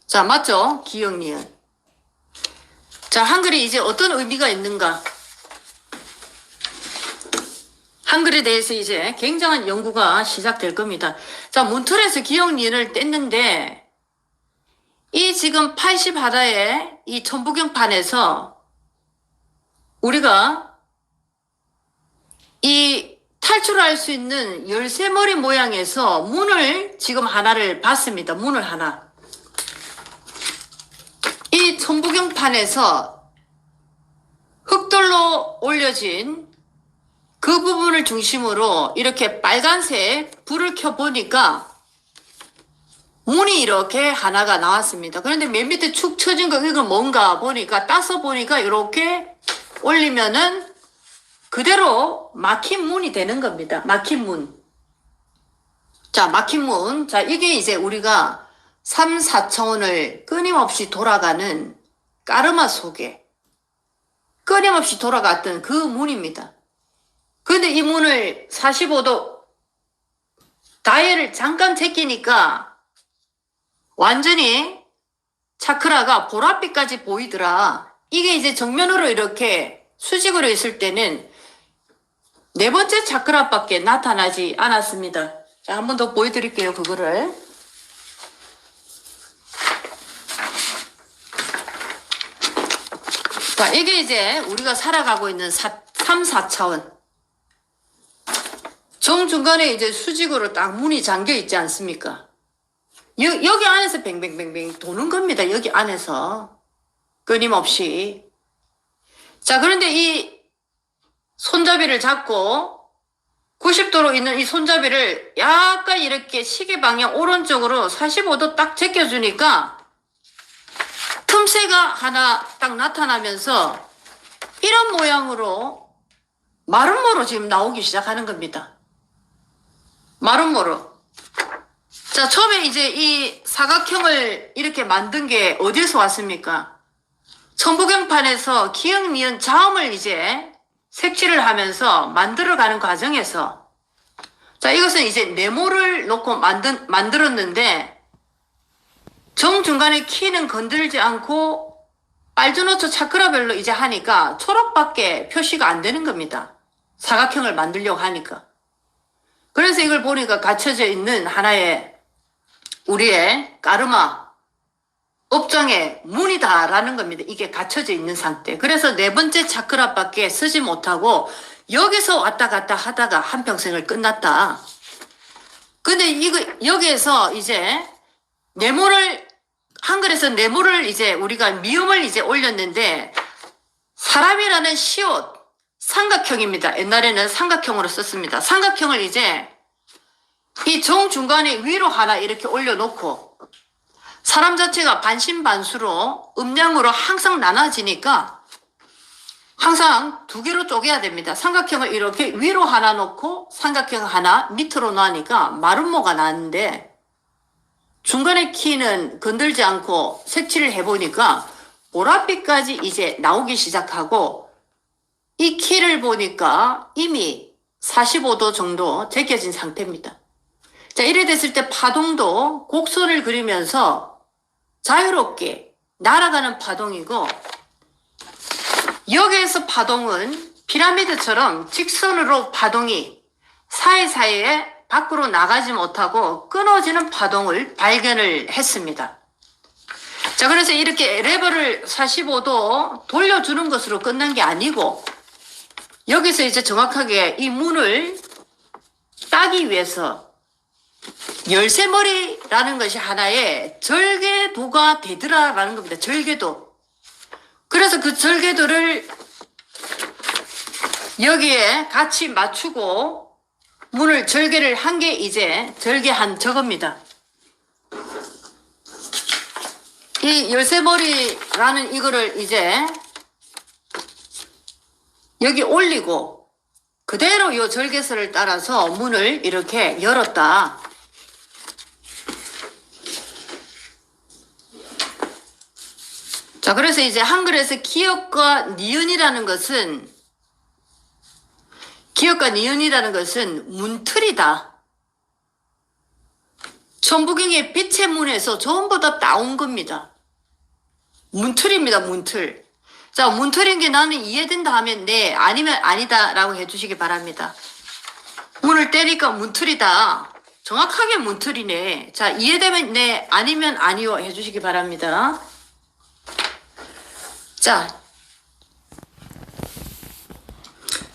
자, 맞죠? 기역니은. 자, 한글이 이제 어떤 의미가 있는가? 한글에 대해서 이제 굉장한 연구가 시작될 겁니다. 자, 문틀에서 기역니은을 뗐는데 이 지금 80하다의 이 천부경판에서 우리가 이 탈출할 수 있는 열쇠머리 모양에서 문을 지금 하나를 봤습니다. 문을 하나. 이 천부경판에서 흑돌로 올려진 그 부분을 중심으로 이렇게 빨간색 불을 켜보니까 문이 이렇게 하나가 나왔습니다. 그런데 맨 밑에 축 처진 거 이거 뭔가 보니까 따서 보니까 이렇게 올리면은 그대로 막힌 문이 되는 겁니다. 막힌 문. 자, 막힌 문. 자, 이게 이제 우리가 3, 4차원을 끊임없이 돌아가는 까르마 속에 끊임없이 돌아갔던 그 문입니다. 근데 이 문을 45도 다이얼을 잠깐 제끼니까 완전히 차크라가 보랏빛까지 보이더라. 이게 이제 정면으로 이렇게 수직으로 있을 때는 네 번째 차크라밖에 나타나지 않았습니다. 자, 한 번 더 보여드릴게요, 그거를. 자, 이게 이제 우리가 살아가고 있는 3, 4차원. 정중간에 이제 수직으로 딱 문이 잠겨 있지 않습니까? 여기 안에서 뱅뱅뱅뱅 도는 겁니다. 여기 안에서. 끊임없이. 자, 그런데 이 손잡이를 잡고 90도로 있는 이 손잡이를 약간 이렇게 시계 방향 오른쪽으로 45도 딱 제껴주니까 틈새가 하나 딱 나타나면서 이런 모양으로 마름모로 지금 나오기 시작하는 겁니다. 마름모로. 자, 처음에 이제 이 사각형을 이렇게 만든 게 어디서 왔습니까? 천부경판에서 기역, 니은, 자음을 이제 색칠을 하면서 만들어가는 과정에서, 자, 이것은 이제 네모를 놓고 만들었는데 정중간에 키는 건들지 않고 빨주노초 차크라별로 이제 하니까 초록밖에 표시가 안 되는 겁니다. 사각형을 만들려고 하니까. 그래서 이걸 보니까 갖춰져 있는 하나의 우리의 까르마 업장의 문이다라는 겁니다. 이게 갖춰져 있는 상태. 그래서 네 번째 차크라밖에 쓰지 못하고 여기서 왔다 갔다 하다가 한평생을 끝났다. 근데 여기에서 이제 네모를, 한글에서 네모를 이제 우리가 미음을 이제 올렸는데 사람이라는 시옷, 삼각형입니다. 옛날에는 삼각형으로 썼습니다. 삼각형을 이제 이 정중간에 위로 하나 이렇게 올려놓고 사람 자체가 반신반수로 음량으로 항상 나눠지니까 항상 두 개로 쪼개야 됩니다. 삼각형을 이렇게 위로 하나 놓고 삼각형 하나 밑으로 놔니까 마름모가 나는데 중간에 키는 건들지 않고 색칠을 해보니까 보랏빛까지 이제 나오기 시작하고 이 키를 보니까 이미 45도 정도 제껴진 상태입니다. 자, 이래 됐을 때 파동도 곡선을 그리면서 자유롭게 날아가는 파동이고 여기에서 파동은 피라미드처럼 직선으로 파동이 사이사이에 밖으로 나가지 못하고 끊어지는 파동을 발견을 했습니다. 자, 그래서 이렇게 레버를 45도 돌려주는 것으로 끝난 게 아니고 여기서 이제 정확하게 이 문을 따기 위해서 열쇠머리라는 것이 하나의 절개도가 되더라라는 겁니다. 절개도. 그래서 그 절개도를 여기에 같이 맞추고 문을 절개를 한 게 이제 절개한 저겁니다. 이 열쇠머리라는 이거를 이제 여기 올리고 그대로 이 절개선을 따라서 문을 이렇게 열었다. 자, 그래서 이제 한글에서 기역과 니은이라는 것은 문틀이다. 천부경의 빛의 문에서 전부 다 따온 겁니다. 문틀입니다, 문틀. 자, 문틀인 게 나는 이해된다 하면 네, 아니면 아니다 라고 해주시기 바랍니다. 문을 떼니까 문틀이다. 정확하게 문틀이네. 자, 이해되면 네, 아니면 아니요 해주시기 바랍니다.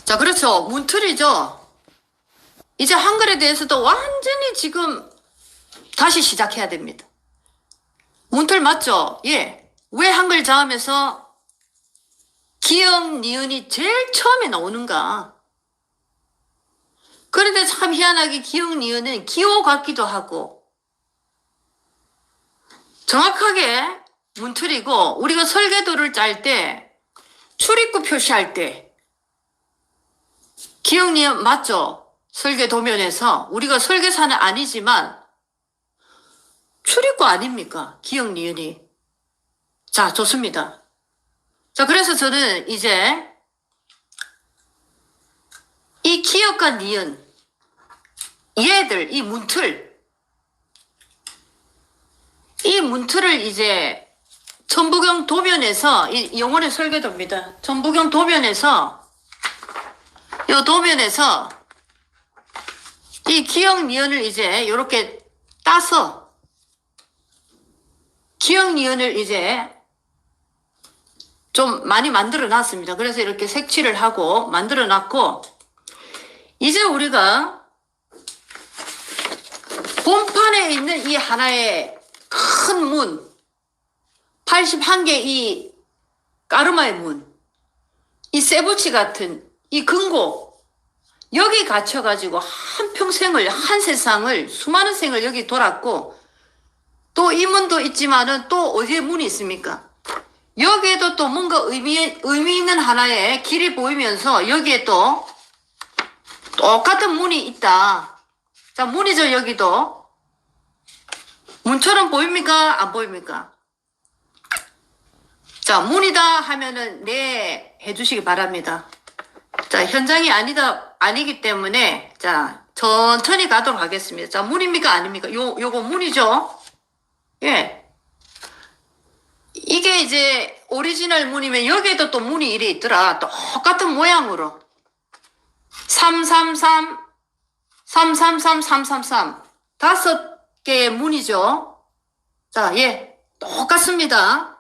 자, 그렇죠. 문틀이죠. 이제 한글에 대해서도 완전히 지금 다시 시작해야 됩니다. 문틀 맞죠? 예. 왜 한글 자음에서 기역, 니은이 제일 처음에 나오는가? 그런데 참 희한하게 기역, 니은은 기호 같기도 하고 정확하게 문틀이고 우리가 설계도를 짤 때 출입구 표시할 때 기역, 니은 맞죠? 설계도면에서 우리가 설계사는 아니지만 출입구 아닙니까? 기역, 니은이. 자, 좋습니다. 자, 그래서 저는 이제 이 기역과 니은, 얘들, 이 문틀을 이제 천부경 도면에서, 이 영혼의 설계도입니다. 천부경 도면에서, 요 도면에서 이 기역 니은을 이제 요렇게 따서 기역 니은을 이제 좀 많이 만들어 놨습니다. 그래서 이렇게 색칠을 하고 만들어 놨고, 이제 우리가 본판에 있는 이 하나의 큰 문, 81개 이 까르마의 문, 이 세부치 같은 이 금고, 여기 갇혀가지고 한평생을, 한 세상을, 수많은 생을 여기 돌았고, 또 이 문도 있지만은 또 어디에 문이 있습니까? 여기에도 또 뭔가 의미 있는 하나의 길이 보이면서 여기에 또 똑같은 문이 있다. 자, 문이죠, 여기도. 문처럼 보입니까? 안 보입니까? 자, 문이다 하면은 네 해주시기 바랍니다. 자, 현장이 아니기 때문에, 자, 천천히 가도록 하겠습니다. 자, 문입니까? 아닙니까? 요거 문이죠? 예. 이게 이제 오리지널 문이면 여기에도 또 문이 이래 있더라. 똑같은 모양으로. 333, 333, 333. 5개의 문이죠. 자, 예. 똑같습니다.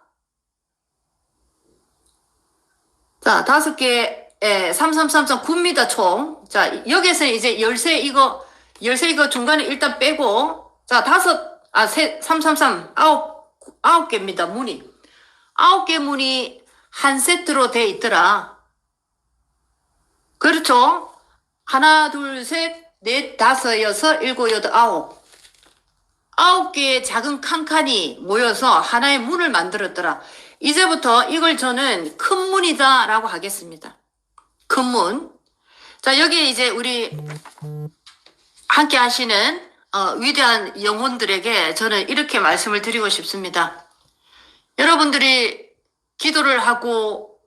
자, 5개, 3333, 9입니다, 총. 자, 여기서 이제 열쇠 이거 중간에 일단 빼고, 자, 333, 9개입니다, 문이. 9개 문이 한 세트로 돼 있더라. 그렇죠? 하나, 둘, 셋, 넷, 다섯, 여섯, 일곱, 여덟, 9. 9개의 작은 칸칸이 모여서 하나의 문을 만들었더라. 이제부터 이걸 저는 큰 문이다 라고 하겠습니다. 큰 문. 자, 여기 이제 우리 함께 하시는 위대한 영혼들에게 저는 이렇게 말씀을 드리고 싶습니다. 여러분들이 기도를 하고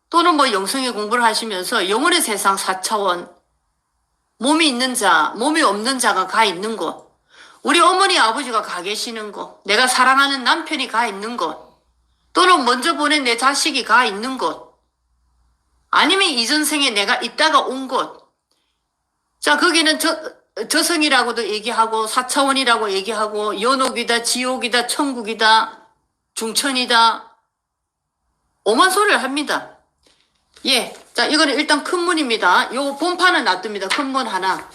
또는 뭐 영성의 공부를 하시면서 영혼의 세상 4차원, 몸이 있는 자, 몸이 없는 자가 가 있는 곳, 우리 어머니 아버지가 가 계시는 곳, 내가 사랑하는 남편이 가 있는 곳, 또는 먼저 보낸 내 자식이 가 있는 곳, 아니면 이전생에 내가 있다가 온 곳. 자, 거기는 저승이라고도 얘기하고 4차원이라고 얘기하고 연옥이다, 지옥이다, 천국이다, 중천이다, 오만 소리를 합니다. 예, 자, 이거는 일단 큰 문입니다. 요 본판은 놔둡니다. 큰 문 하나.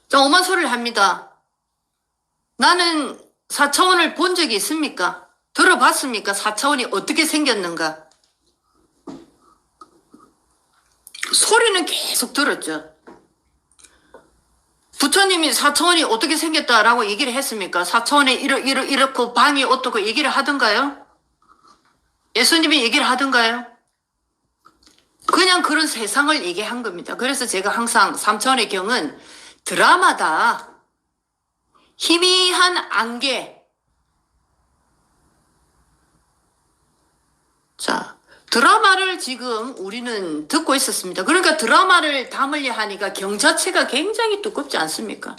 자, 오만 소리를 합니다. 나는 4차원을 본 적이 있습니까? 들어봤습니까? 4차원이 어떻게 생겼는가? 소리는 계속 들었죠. 부처님이 4차원이 어떻게 생겼다라고 얘기를 했습니까? 4차원에 이렇고 방이 어떻고 얘기를 하던가요? 예수님이 얘기를 하던가요? 그냥 그런 세상을 얘기한 겁니다. 그래서 제가 항상 3차원의 경은 드라마다. 희미한 안개. 자, 드라마를 지금 우리는 듣고 있었습니다. 그러니까 드라마를 담으려 하니까 경 자체가 굉장히 두껍지 않습니까?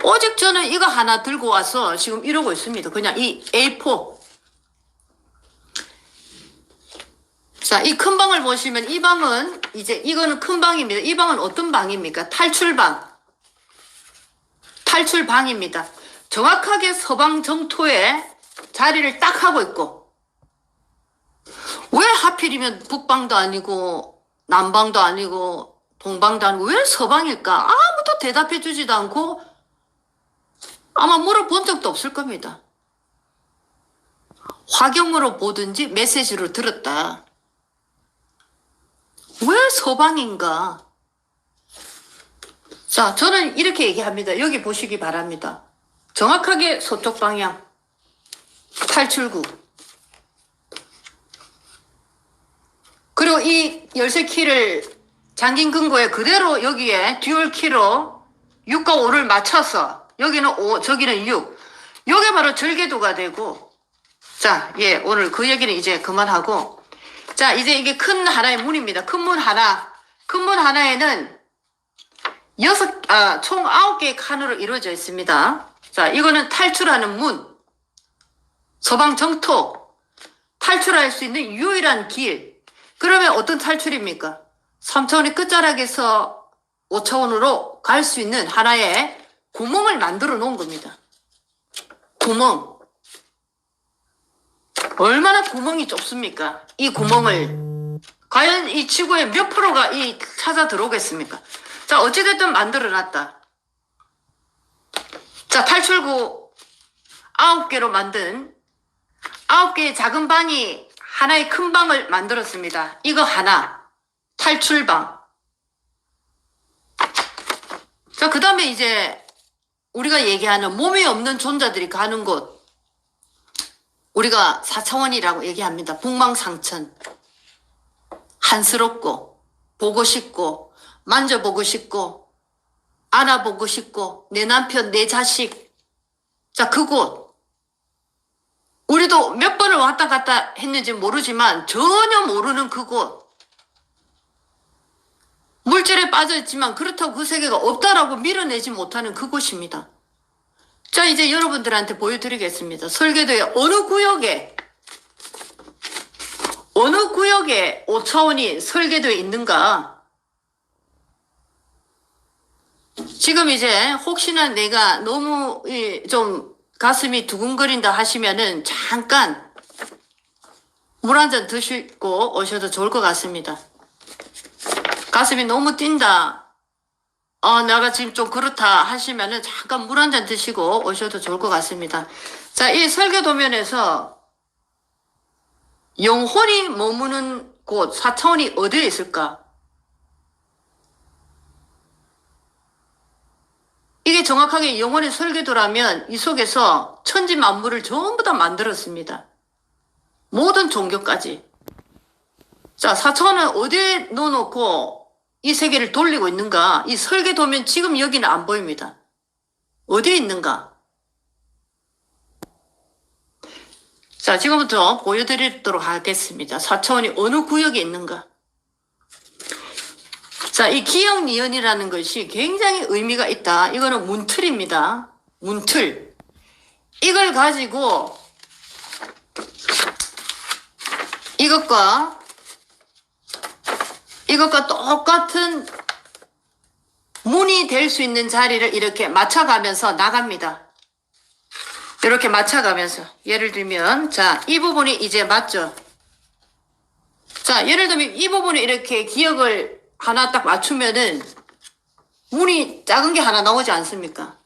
오직 저는 이거 하나 들고 와서 지금 이러고 있습니다. 그냥 이 A4. 자, 이 큰 방을 보시면 이 방은 이제 이거는 큰 방입니다. 이 방은 어떤 방입니까? 탈출방. 탈출방입니다. 정확하게 서방 정토에 자리를 딱 하고 있고, 왜 하필이면 북방도 아니고 남방도 아니고 동방도 아니고 왜 서방일까? 아무도 대답해 주지도 않고 아마 물어본 적도 없을 겁니다. 화경으로 보든지 메시지로 들었다. 왜 서방인가? 자, 저는 이렇게 얘기합니다. 여기 보시기 바랍니다. 정확하게 서쪽 방향 탈출구. 그리고 이 열쇠 키를 잠긴 금고에 그대로 여기에 듀얼 키로 6과 5를 맞춰서 여기는 5, 저기는 6. 요게 바로 절개도가 되고, 자, 예, 오늘 그 얘기는 이제 그만하고, 자, 이제 이게 큰 하나의 문입니다. 큰 문 하나. 큰 문 하나에는 총 9개의 칸으로 이루어져 있습니다. 자, 이거는 탈출하는 문, 서방 정토, 탈출할 수 있는 유일한 길. 그러면 어떤 탈출입니까? 3차원의 끝자락에서 5차원으로 갈 수 있는 하나의 구멍을 만들어 놓은 겁니다. 구멍. 얼마나 구멍이 좁습니까? 이 구멍을. 과연 이 지구의 몇 프로가 찾아 들어오겠습니까? 자, 어찌됐든 만들어 놨다. 자, 탈출구 9개로 만든 9개의 작은 방이 하나의 큰 방을 만들었습니다. 이거 하나. 탈출방. 자, 그 다음에 이제 우리가 얘기하는 몸이 없는 존재들이 가는 곳. 우리가 4차원이라고 얘기합니다. 북망상천. 한스럽고, 보고 싶고, 만져보고 싶고, 안아보고 싶고, 내 남편, 내 자식. 자, 그곳. 우리도 몇 번을 왔다 갔다 했는지 모르지만 전혀 모르는 그곳. 물질에 빠져있지만 그렇다고 그 세계가 없다라고 밀어내지 못하는 그곳입니다. 자, 이제 여러분들한테 보여드리겠습니다. 설계도의 어느 구역에 5차원이 설계도에 있는가? 지금 이제 혹시나 내가 너무 좀 가슴이 두근거린다 하시면은 잠깐 물 한 잔 드시고 오셔도 좋을 것 같습니다. 가슴이 너무 뛴다. 내가 지금 좀 그렇다 하시면은 잠깐 물 한 잔 드시고 오셔도 좋을 것 같습니다. 자, 이 설계도면에서 영혼이 머무는 곳 4차원이 어디에 있을까? 이게 정확하게 영혼의 설계도라면 이 속에서 천지 만물을 전부 다 만들었습니다. 모든 종교까지. 자, 4차원은 어디에 넣어놓고 이 세계를 돌리고 있는가? 이 설계도면 지금 여기는 안 보입니다. 어디에 있는가? 자, 지금부터 보여드리도록 하겠습니다. 4차원이 어느 구역에 있는가? 자, 이 기억니은이라는 것이 굉장히 의미가 있다. 이거는 문틀입니다. 문틀. 이걸 가지고 이것과 똑같은 문이 될 수 있는 자리를 이렇게 맞춰가면서 나갑니다. 이렇게 맞춰가면서. 예를 들면, 자, 이 부분이 이제 맞죠? 자, 예를 들면 이 부분에 이렇게 기억을 하나 딱 맞추면은 문이 작은 게 하나 나오지 않습니까?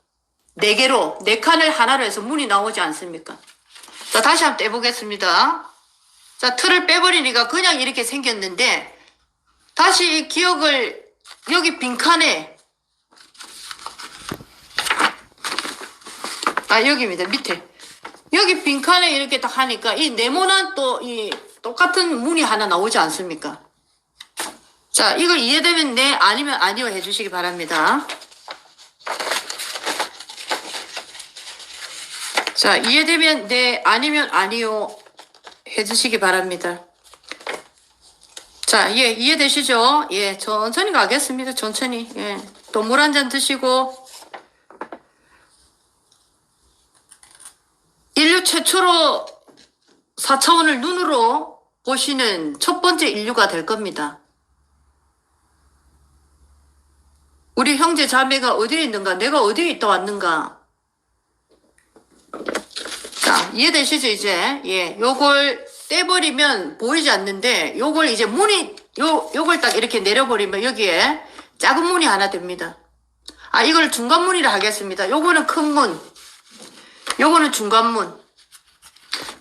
4개로, 4칸을 하나로 해서 문이 나오지 않습니까? 자, 다시 한번 떼보겠습니다. 자, 틀을 빼버리니까 그냥 이렇게 생겼는데, 다시 이 기억을 여기 빈칸에, 여기입니다. 밑에. 여기 빈칸에 이렇게 딱 하니까 이 네모난 또 이 똑같은 문이 하나 나오지 않습니까? 자, 이걸 이해되면 네, 아니면 아니요 해주시기 바랍니다. 자, 이해되면 네, 아니면 아니요 해주시기 바랍니다. 자, 예, 이해되시죠? 예, 천천히 가겠습니다. 천천히. 예, 또 물 한 잔 드시고. 인류 최초로 4차원을 눈으로 보시는 첫 번째 인류가 될 겁니다. 우리 형제 자매가 어디에 있는가? 내가 어디에 있다 왔는가? 자, 이해되시죠, 이제? 예, 요걸 떼버리면 보이지 않는데, 요걸 이제 요걸 딱 이렇게 내려버리면 여기에 작은 문이 하나 됩니다. 이걸 중간문이라 하겠습니다. 요거는 큰 문. 요거는 중간문.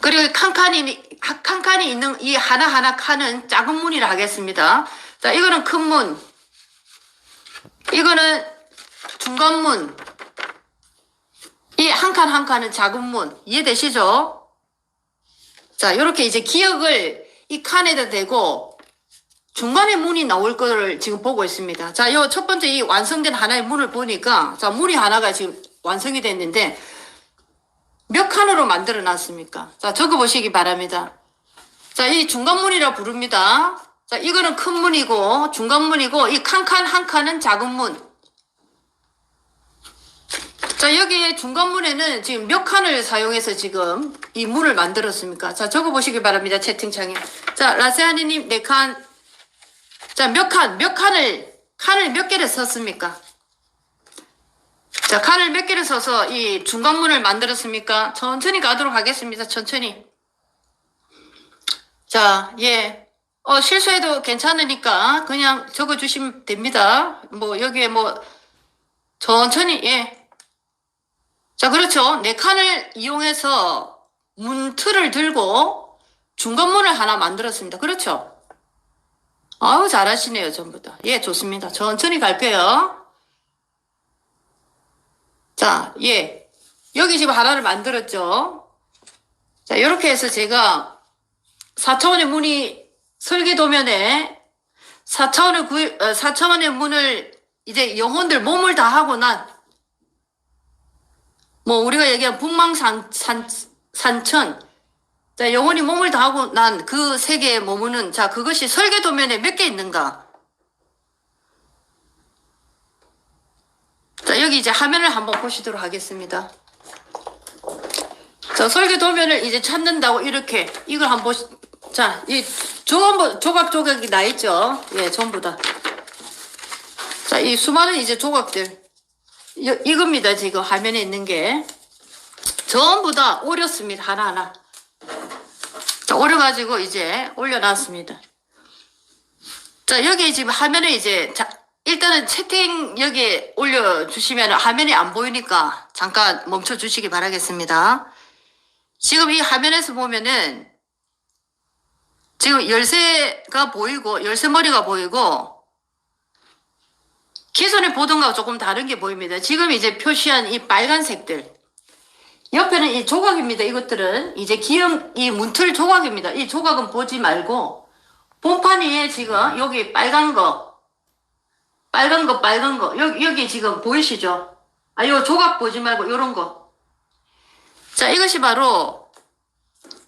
그리고 칸칸이 있는 이 하나하나 칸은 작은 문이라 하겠습니다. 자, 이거는 큰 문. 이거는 중간문. 이 한 칸 한 칸은 작은 문. 이해되시죠? 자, 요렇게 이제 기억을 이 칸에다 대고 중간에 문이 나올 거를 지금 보고 있습니다. 자, 요 첫 번째 이 완성된 하나의 문을 보니까, 자, 문이 하나가 지금 완성이 됐는데, 몇 칸으로 만들어 놨습니까? 자, 적어 보시기 바랍니다. 자, 이 중간문이라 부릅니다. 자, 이거는 큰 문이고, 중간 문이고, 이 칸칸 한 칸은 작은 문. 자, 여기에 중간 문에는 지금 몇 칸을 사용해서 지금 이 문을 만들었습니까? 자, 적어 보시기 바랍니다. 채팅창에. 자, 라세아니님, 4칸. 자, 칸을 몇 개를 썼습니까? 자, 칸을 몇 개를 써서 이 중간 문을 만들었습니까? 천천히 가도록 하겠습니다. 천천히. 자, 예. 실수해도 괜찮으니까 그냥 적어 주시면 됩니다. 뭐, 여기에 뭐, 천천히, 예. 자, 그렇죠. 4칸을 이용해서 문틀을 들고 중간문을 하나 만들었습니다. 그렇죠. 아우, 잘하시네요, 전부 다. 예, 좋습니다. 천천히 갈게요. 자, 예. 여기 지금 하나를 만들었죠. 자, 이렇게 해서 제가 4차원의 문이 설계도면에 4차원의 문을 이제 영혼들 몸을 다 하고 난, 뭐, 우리가 얘기한 북망산천, 자, 영혼이 몸을 다 하고 난 그 세 개의 머무는, 자, 그것이 설계도면에 몇 개 있는가? 자, 여기 이제 화면을 한번 보시도록 하겠습니다. 자, 설계도면을 이제 찾는다고 이렇게, 이걸 한번 자, 이 조각조각이 나 있죠? 예, 전부 다. 자, 이 수많은 이제 조각들. 이겁니다, 지금 화면에 있는 게. 전부 다 오렸습니다, 하나하나. 자, 오려가지고 이제 올려놨습니다. 자, 여기 지금 화면에 이제, 자, 일단은 채팅 여기 올려주시면 화면이 안 보이니까 잠깐 멈춰주시기 바라겠습니다. 지금 이 화면에서 보면은 지금 열쇠가 보이고, 열쇠머리가 보이고, 기존에 보던 거하고 조금 다른 게 보입니다. 지금 이제 표시한 이 빨간색들. 옆에는 이 조각입니다. 이것들은 이제 이 문틀 조각입니다. 이 조각은 보지 말고, 본판 위에 지금 여기 빨간 거. 여기 지금 보이시죠? 요 조각 보지 말고 요런 거. 자, 이것이 바로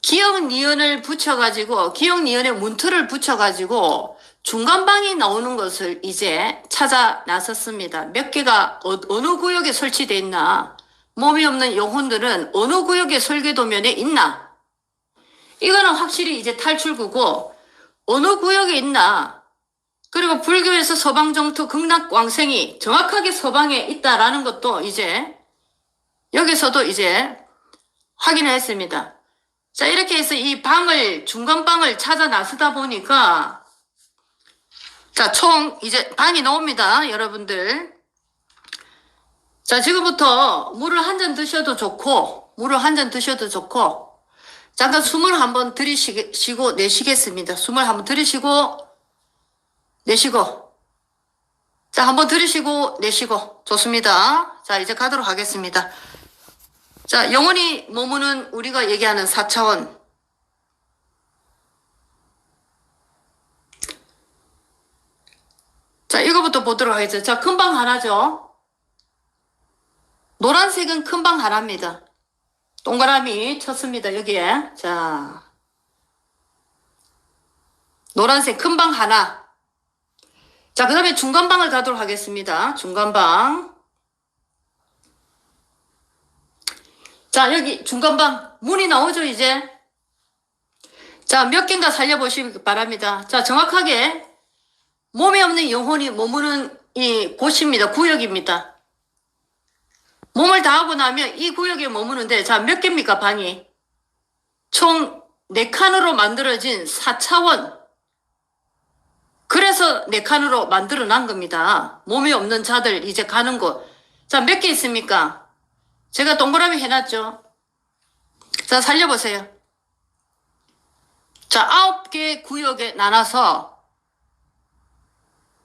기역 니은을 붙여가지고, 기역 니은에 문틀을 붙여가지고, 중간방이 나오는 것을 이제 찾아 나섰습니다. 몇 개가 어느 구역에 설치되어 있나, 몸이 없는 영혼들은 어느 구역의 설계도면에 있나, 이거는 확실히 이제 탈출구고, 어느 구역에 있나, 그리고 불교에서 서방정토 극락광생이 정확하게 서방에 있다라는 것도 이제 여기서도 이제 확인을 했습니다. 자, 이렇게 해서 이 중간방을 찾아 나서다 보니까, 자, 총 이제 방이 나옵니다, 여러분들. 자, 지금부터 물을 한 잔 드셔도 좋고, 잠깐 숨을 한번 들이쉬고 내쉬겠습니다. 숨을 한번 들이쉬고, 내쉬고. 자, 한번 들이쉬고, 내쉬고. 좋습니다. 자, 이제 가도록 하겠습니다. 자, 영혼이 머무는 우리가 얘기하는 4차원. 자, 이거부터 보도록 하겠습니다. 자, 큰 방 하나죠. 노란색은 큰 방 하나입니다. 동그라미 쳤습니다, 여기에. 자, 노란색 큰 방 하나. 자, 그 다음에 중간방을 가도록 하겠습니다. 중간방. 자, 여기 중간방 문이 나오죠, 이제. 자, 몇 개인가 살려보시기 바랍니다. 자, 정확하게 몸이 없는 영혼이 머무는 이 곳입니다. 구역입니다. 몸을 다 하고 나면 이 구역에 머무는데, 자, 몇 개입니까, 방이? 총 4칸으로 만들어진 4차원. 그래서 4칸으로 만들어 난 겁니다. 몸이 없는 자들 이제 가는 곳. 자, 몇 개 있습니까? 제가 동그라미 해놨죠. 자, 살려보세요. 자, 9개 구역에 나눠서,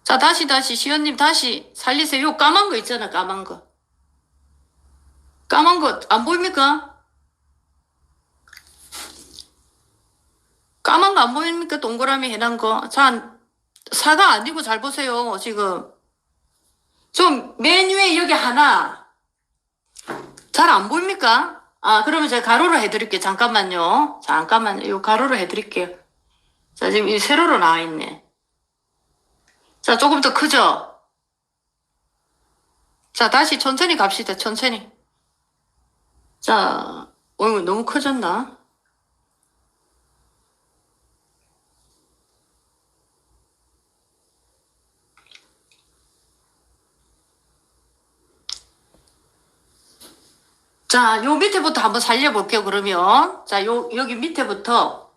자, 다시, 시연님 다시 살리세요. 요 까만 거 있잖아, 까만 거. 까만 거, 안 보입니까? 까만 거 안 보입니까? 동그라미 해놓은 거. 자, 사가 아니고 잘 보세요, 지금. 좀, 맨 위에 여기 하나. 잘 안 보입니까? 아, 그러면 제가 가로로 해드릴게요. 잠깐만요. 요 가로로 해드릴게요. 자, 지금 이 세로로 나와 있네. 자, 조금 더 크죠? 자, 다시 천천히 갑시다. 천천히. 자, 어이구, 너무 커졌나? 자, 요 밑에부터 한번 살려볼게요, 그러면. 자, 여기 밑에부터.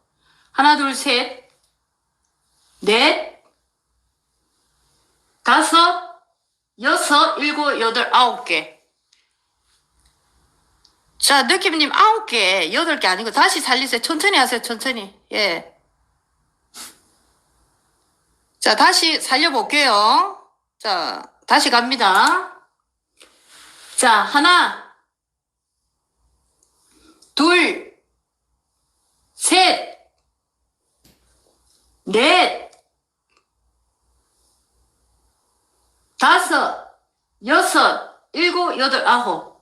하나, 둘, 셋, 넷, 다섯, 여섯, 일곱, 여덟, 아홉 개. 자, 느낌님 아홉 개, 여덟 개 아니고 다시 살리세요. 천천히 하세요, 천천히. 예. 자, 다시 살려볼게요. 자, 다시 갑니다. 자, 하나, 둘, 셋, 넷, 다섯, 여섯, 일곱, 여덟, 아홉.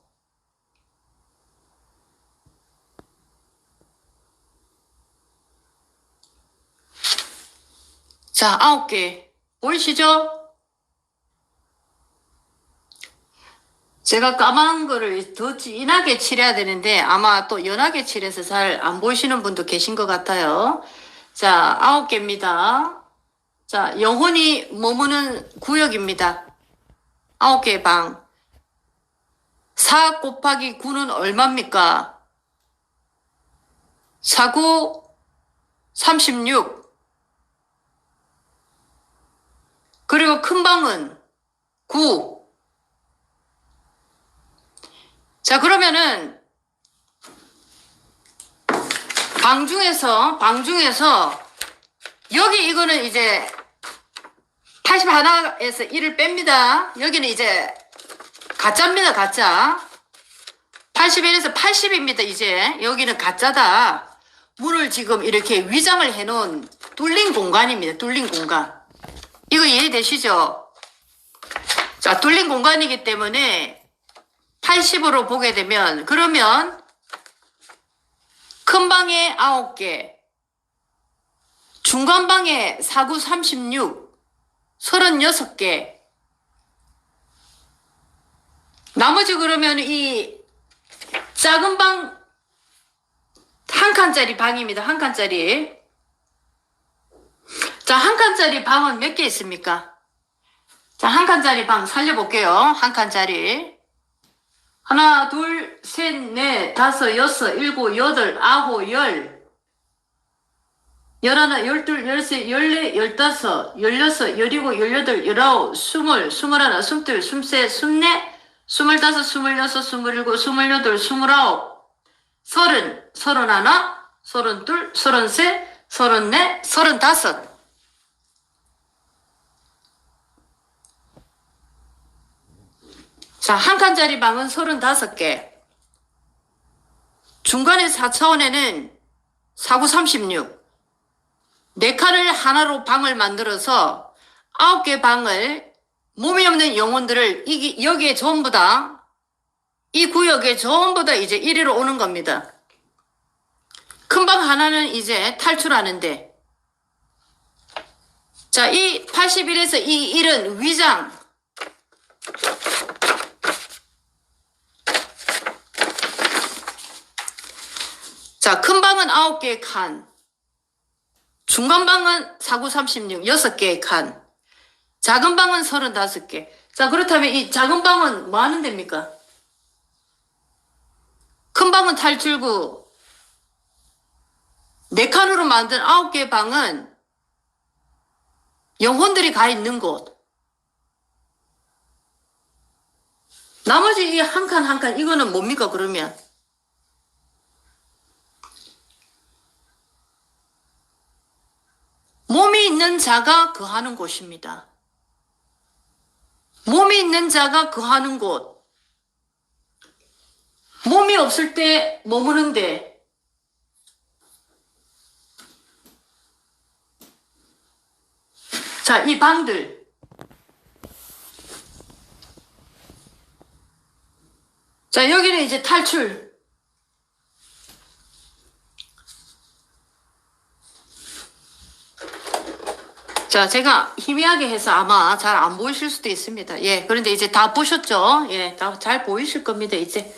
자, 아홉 개. 보이시죠? 제가 까만 거를 더 진하게 칠해야 되는데 아마 또 연하게 칠해서 잘 안 보이시는 분도 계신 것 같아요. 자, 아홉 개입니다. 자, 영혼이 머무는 구역입니다. 아홉 개의 방. 4 곱하기 9는 얼마입니까? 4, 9, 36. 그리고 큰 방은 9. 자, 그러면은 방 중에서 여기 이거는 이제 81에서 1을 뺍니다. 여기는 이제 가짜입니다. 가짜. 81에서 80입니다. 이제 여기는 가짜다. 문을 지금 이렇게 위장을 해놓은 뚫린 공간입니다. 뚫린 공간. 이거 이해되시죠? 자, 뚫린 공간이기 때문에 80으로 보게 되면 그러면 큰 방에 9개, 중간 방에 4, 9, 36, 36개. 나머지 그러면 이 작은 방 한 칸짜리 방입니다. 한 칸짜리. 자, 한 칸짜리 방은 몇 개 있습니까? 자, 한 칸짜리 방 살려볼게요. 한 칸짜리. 하나, 둘, 셋, 넷, 다섯, 여섯, 일곱, 여덟, 아홉, 열. 열하나, 열둘, 열셋, 열넷, 열다섯, 열여섯, 열일곱, 열여덟, 열아홉, 스물, 스물하나, 스물둘, 스물셋, 스물넷, 스물다섯, 스물여섯, 스물일곱, 스물여덟, 스물아홉, 서른, 서른하나, 서른둘, 서른셋, 서른넷, 서른다섯. 자, 한 칸짜리 방은 35개. 중간에 4차원에는 4, 9, 36. 4칸을 하나로 방을 만들어서 9개 방을 몸이 없는 영혼들을 여기에 전부 다, 이 구역에 전부 다 이제 이리로 오는 겁니다. 큰 방 하나는 이제 탈출하는데, 자, 이 81에서 이 1은 위장. 자, 큰 방은 9개의 칸. 중간 방은 4, 9, 36, 6개의 칸. 작은 방은 35개. 자, 그렇다면 이 작은 방은 뭐 하는 데입니까? 큰 방은 탈출구. 4칸으로 만든 9개의 방은 영혼들이 가 있는 곳. 나머지 이 한 칸 한 칸, 이거는 뭡니까, 그러면? 몸이 있는 자가 거하는 곳입니다. 몸이 있는 자가 거하는 곳. 몸이 없을 때 머무는데, 자, 이 방들. 자, 여기는 이제 탈출. 자, 제가 희미하게 해서 아마 잘 안 보이실 수도 있습니다. 예, 그런데 이제 다 보셨죠? 예, 다 잘 보이실 겁니다, 이제.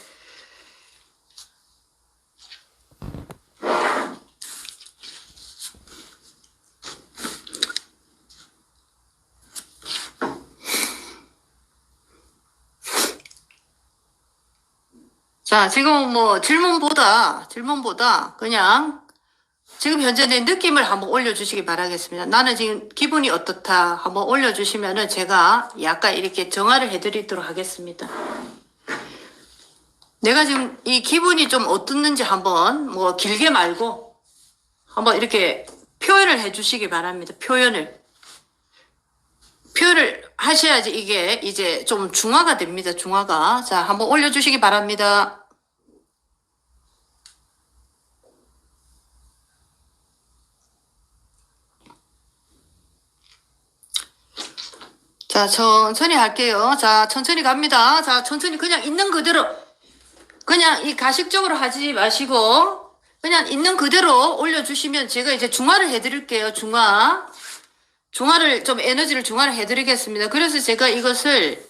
자, 지금 뭐 질문보다 그냥 지금 현재 내 느낌을 한번 올려주시기 바라겠습니다. 나는 지금 기분이 어떻다 한번 올려주시면은 제가 약간 이렇게 정화를 해드리도록 하겠습니다. 내가 지금 이 기분이 좀 어떻는지 한번 뭐 길게 말고 한번 이렇게 표현을 해주시기 바랍니다. 표현을 하셔야지 이게 이제 좀 중화가 됩니다. 중화가. 자, 한번 올려주시기 바랍니다. 자, 천천히 할게요. 자, 천천히 갑니다. 자, 천천히 그냥 있는 그대로, 그냥 이 가식적으로 하지 마시고, 그냥 있는 그대로 올려주시면 제가 이제 중화를 해드릴게요. 중화를 좀 에너지를 중화를 해드리겠습니다. 그래서 제가 이것을,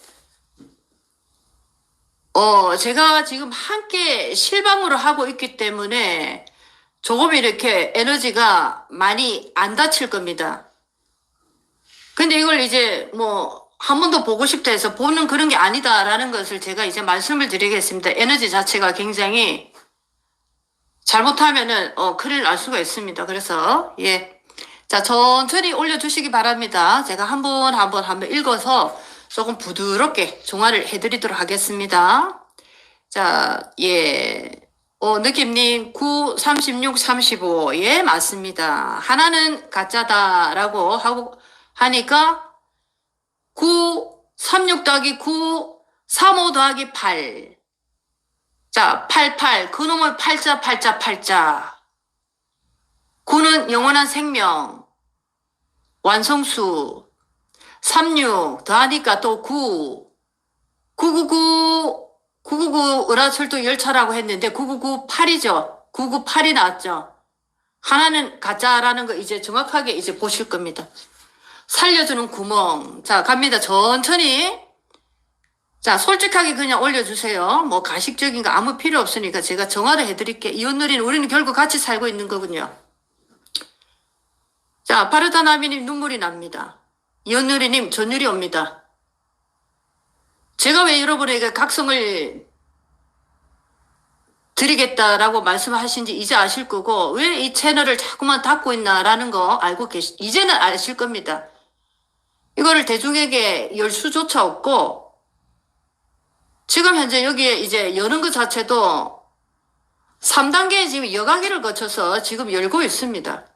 제가 지금 함께 실방으로 하고 있기 때문에 조금 이렇게 에너지가 많이 안 다칠 겁니다. 근데 이걸 이제 뭐 한 번 더 보고 싶다 해서 보는 그런 게 아니다라는 것을 제가 이제 말씀을 드리겠습니다. 에너지 자체가 굉장히 잘못하면은 큰일 날 수가 있습니다. 그래서 예. 자, 천천히 올려주시기 바랍니다. 제가 한번 읽어서 조금 부드럽게 종화를 해드리도록 하겠습니다. 자, 예. 느낌님 9, 36, 35. 예, 맞습니다. 하나는 가짜다라고 하니까 9, 36 더하기 9, 35 더하기 8. 자, 88. 그놈의 팔자. 9는 영원한 생명. 완성수. 36 더하니까 또 9. 999 을화철도 열차라고 했는데 999 8이죠. 998이 나왔죠. 하나는 가짜라는 거 이제 정확하게 이제 보실 겁니다. 살려주는 구멍. 자, 갑니다. 천천히. 자, 솔직하게 그냥 올려주세요. 뭐 가식적인 거 아무 필요 없으니까 제가 정화를 해드릴게요. 이웃누리는 우리는 결국 같이 살고 있는 거군요. 자, 파르타나미님 눈물이 납니다. 이웃누리님 전율이 옵니다. 제가 왜 여러분에게 각성을 드리겠다라고 말씀하신지 이제 아실 거고, 왜 이 채널을 자꾸만 닫고 있나라는 거 알고 이제는 아실 겁니다. 이거를 대중에게 열 수조차 없고, 지금 현재 여기에 이제 여는 것 자체도 3단계 지금 여가기를 거쳐서 지금 열고 있습니다.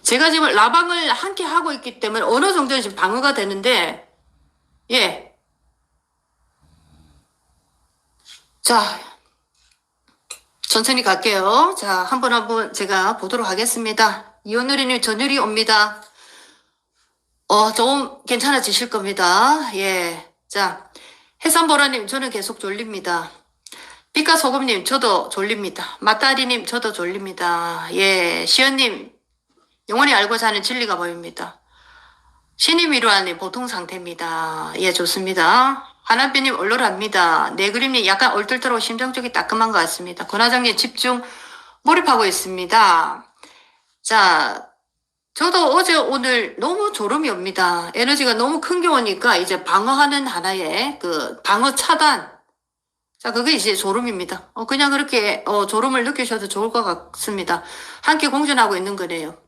제가 지금 라방을 함께 하고 있기 때문에 어느 정도는 지금 방어가 되는데, 예. 자, 천천히 갈게요. 자, 한번 제가 보도록 하겠습니다. 이온누리님 전율이 옵니다. 조금 괜찮아지실 겁니다. 예. 자, 해산보라님 저는 계속 졸립니다. 빛과소금님 저도 졸립니다. 맞다리님 저도 졸립니다. 예. 시연님 영원히 알고 사는 진리가 보입니다. 신임이루아님 보통 상태입니다. 예, 좋습니다. 하나비님 얼얼합니다. 내 그림이 약간 얼떨떨하고 심정 쪽이 따끔한 것 같습니다. 권화장님 집중 몰입하고 있습니다. 자, 저도 어제 오늘 너무 졸음이 옵니다. 에너지가 너무 큰 게 오니까 이제 방어하는 하나의 그 방어 차단. 자, 그게 이제 졸음입니다. 그냥 그렇게 졸음을 느끼셔도 좋을 것 같습니다. 함께 공존하고 있는 거네요.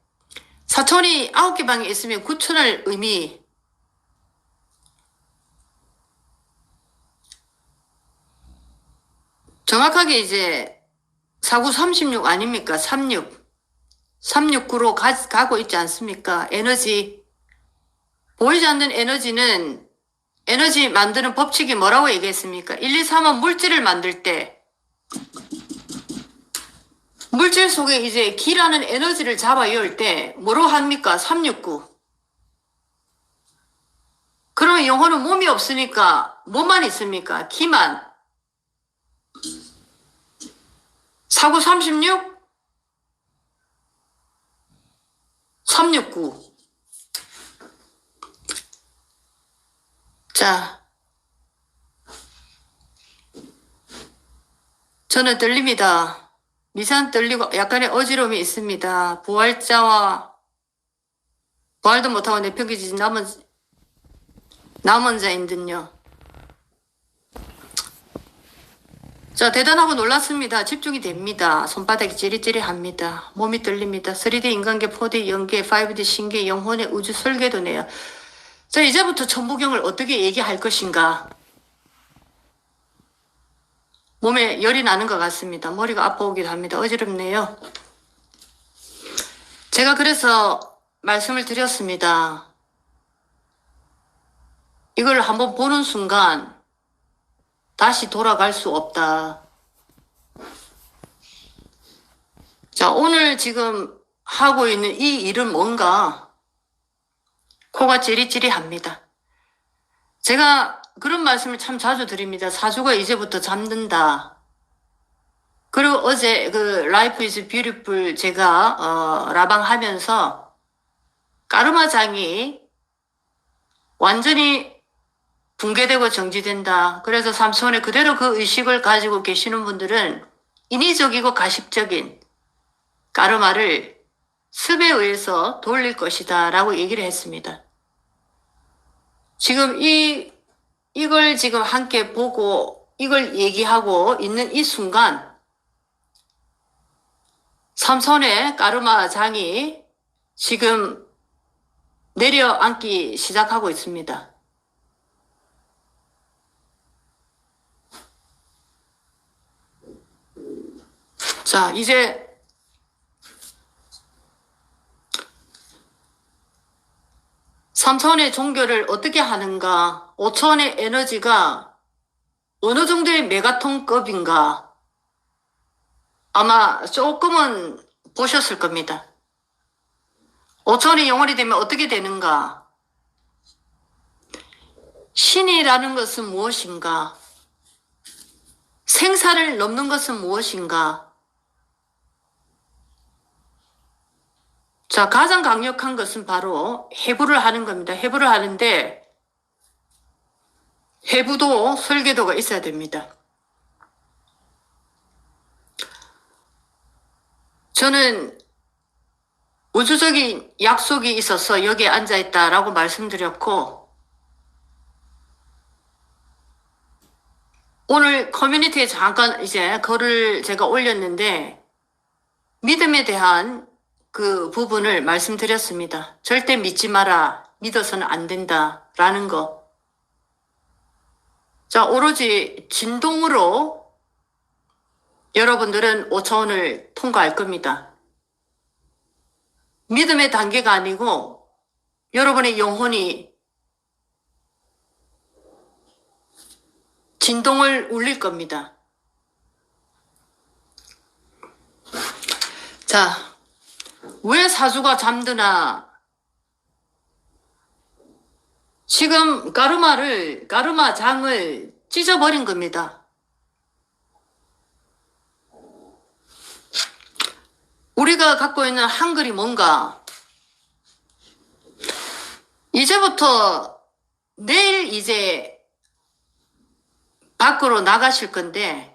사촌이 9개 방에 있으면 9천을 의미. 정확하게 이제 49, 36 아닙니까? 36. 369로 가고 있지 않습니까? 에너지. 보이지 않는 에너지는 에너지 만드는 법칙이 뭐라고 얘기했습니까? 1, 2, 3은 물질을 만들 때 물질 속에 이제 기라는 에너지를 잡아 이을 때 뭐로 합니까? 369. 그러면 영혼은 몸이 없으니까 뭐만 있습니까? 기만. 49, 36? 369. 자, 저는 떨립니다. 미세한 떨리고 약간의 어지러움이 있습니다. 부활자와 부활도 못하고 내팽개치지 남은 자인 듯요. 자, 대단하고 놀랐습니다. 집중이 됩니다. 손바닥이 찌릿찌릿합니다. 몸이 떨립니다. 3D 인간계, 4D 연계, 5D 신계, 영혼의 우주 설계도 내요. 자, 이제부터 천부경을 어떻게 얘기할 것인가. 몸에 열이 나는 것 같습니다. 머리가 아파오기도 합니다. 어지럽네요. 제가 그래서 말씀을 드렸습니다. 이걸 한번 보는 순간 다시 돌아갈 수 없다. 자, 오늘 지금 하고 있는 이 일은 뭔가 코가 찌릿찌릿합니다. 제가 그런 말씀을 참 자주 드립니다. 사주가 이제부터 잠든다. 그리고 어제 그 Life is Beautiful 제가 라방 하면서 까르마장이 완전히 붕괴되고 정지된다. 그래서 삼손에 그대로 그 의식을 가지고 계시는 분들은 인위적이고 가식적인 까르마를 습에 의해서 돌릴 것이다 라고 얘기를 했습니다. 지금 이걸 지금 함께 보고 이걸 얘기하고 있는 이 순간 삼손의 까르마장이 지금 내려앉기 시작하고 있습니다. 자, 이제 삼천의 종교를 어떻게 하는가, 5천의 에너지가 어느 정도의 메가톤급인가 아마 조금은 보셨을 겁니다. 5천의 영혼이 되면 어떻게 되는가, 신이라는 것은 무엇인가, 생사를 넘는 것은 무엇인가. 자, 가장 강력한 것은 바로 해부를 하는 겁니다. 해부를 하는데 해부도 설계도가 있어야 됩니다. 저는 우주적인 약속이 있어서 여기에 앉아있다라고 말씀드렸고, 오늘 커뮤니티에 잠깐 이제 글을 제가 올렸는데 믿음에 대한 그 부분을 말씀드렸습니다. 절대 믿지 마라. 믿어서는 안 된다. 라는 거. 자, 오로지 진동으로 여러분들은 5차원을 통과할 겁니다. 믿음의 단계가 아니고 여러분의 영혼이 진동을 울릴 겁니다. 자, 왜 사주가 잠드나? 지금 까르마장을 찢어버린 겁니다. 우리가 갖고 있는 한글이 뭔가? 이제부터 내일 이제 밖으로 나가실 건데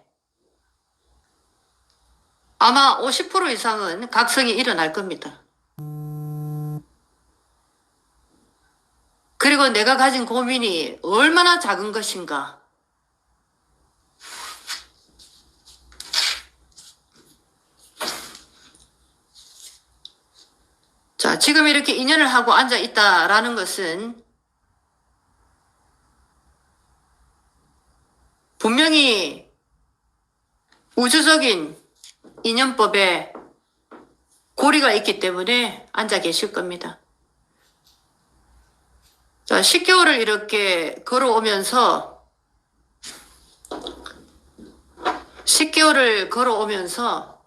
아마 50% 이상은 각성이 일어날 겁니다. 그리고 내가 가진 고민이 얼마나 작은 것인가. 자, 지금 이렇게 인연을 하고 앉아 있다라는 것은 분명히 우주적인 인연법에 고리가 있기 때문에 앉아 계실 겁니다. 자, 10개월을 이렇게 걸어오면서 10개월을 걸어오면서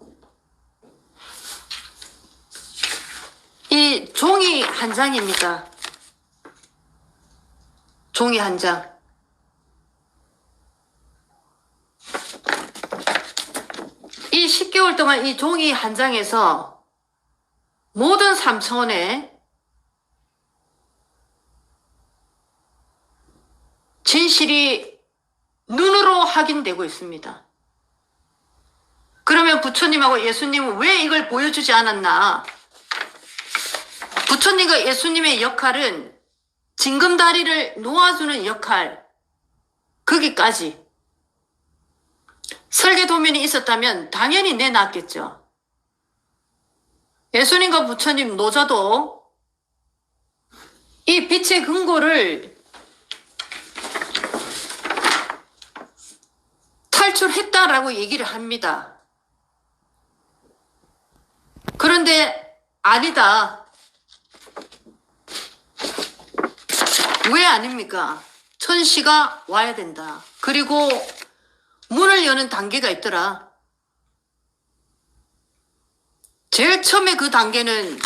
이 종이 한 장입니다. 종이 한 장. 이 10개월 동안 이 종이 한 장에서 모든 3차원의 진실이 눈으로 확인되고 있습니다. 그러면 부처님하고 예수님은 왜 이걸 보여주지 않았나? 부처님과 예수님의 역할은 징검다리를 놓아주는 역할, 거기까지. 설계도면이 있었다면 당연히 내놨겠죠. 예수님과 부처님 노자도 이 빛의 근거를 탈출했다라고 얘기를 합니다. 그런데 아니다. 왜 아닙니까? 천시가 와야 된다. 그리고 문을 여는 단계가 있더라. 제일 처음에 그 단계는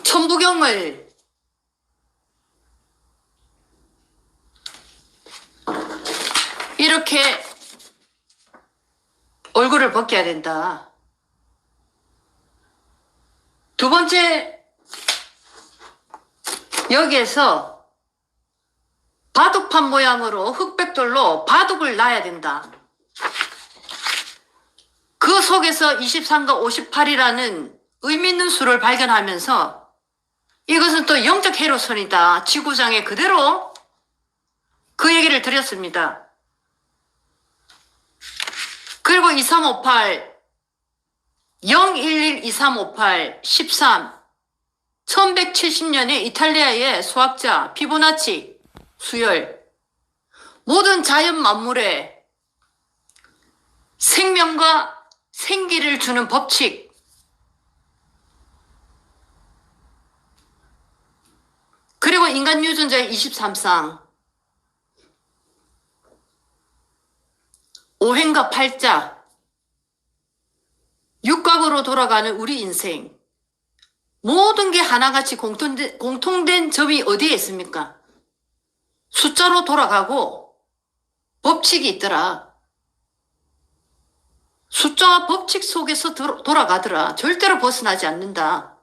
천부경을 이렇게 얼굴을 벗겨야 된다. 두 번째, 여기에서 바둑판 모양으로 흑백돌로 바둑을 놔야 된다. 그 속에서 23과 58이라는 의미 있는 수를 발견하면서 이것은 또 영적 해로선이다. 지구장에 그대로 그 얘기를 드렸습니다. 그리고 2358, 011, 2358, 13, 1170년에 이탈리아의 수학자 피보나치 수열, 모든 자연 만물에 생명과 생기를 주는 법칙, 그리고 인간 유전자의 23상, 오행과 팔자, 육각으로 돌아가는 우리 인생, 모든 게 하나같이 공통된 점이 어디에 있습니까? 숫자로 돌아가고 법칙이 있더라. 숫자와 법칙 속에서 돌아가더라. 절대로 벗어나지 않는다.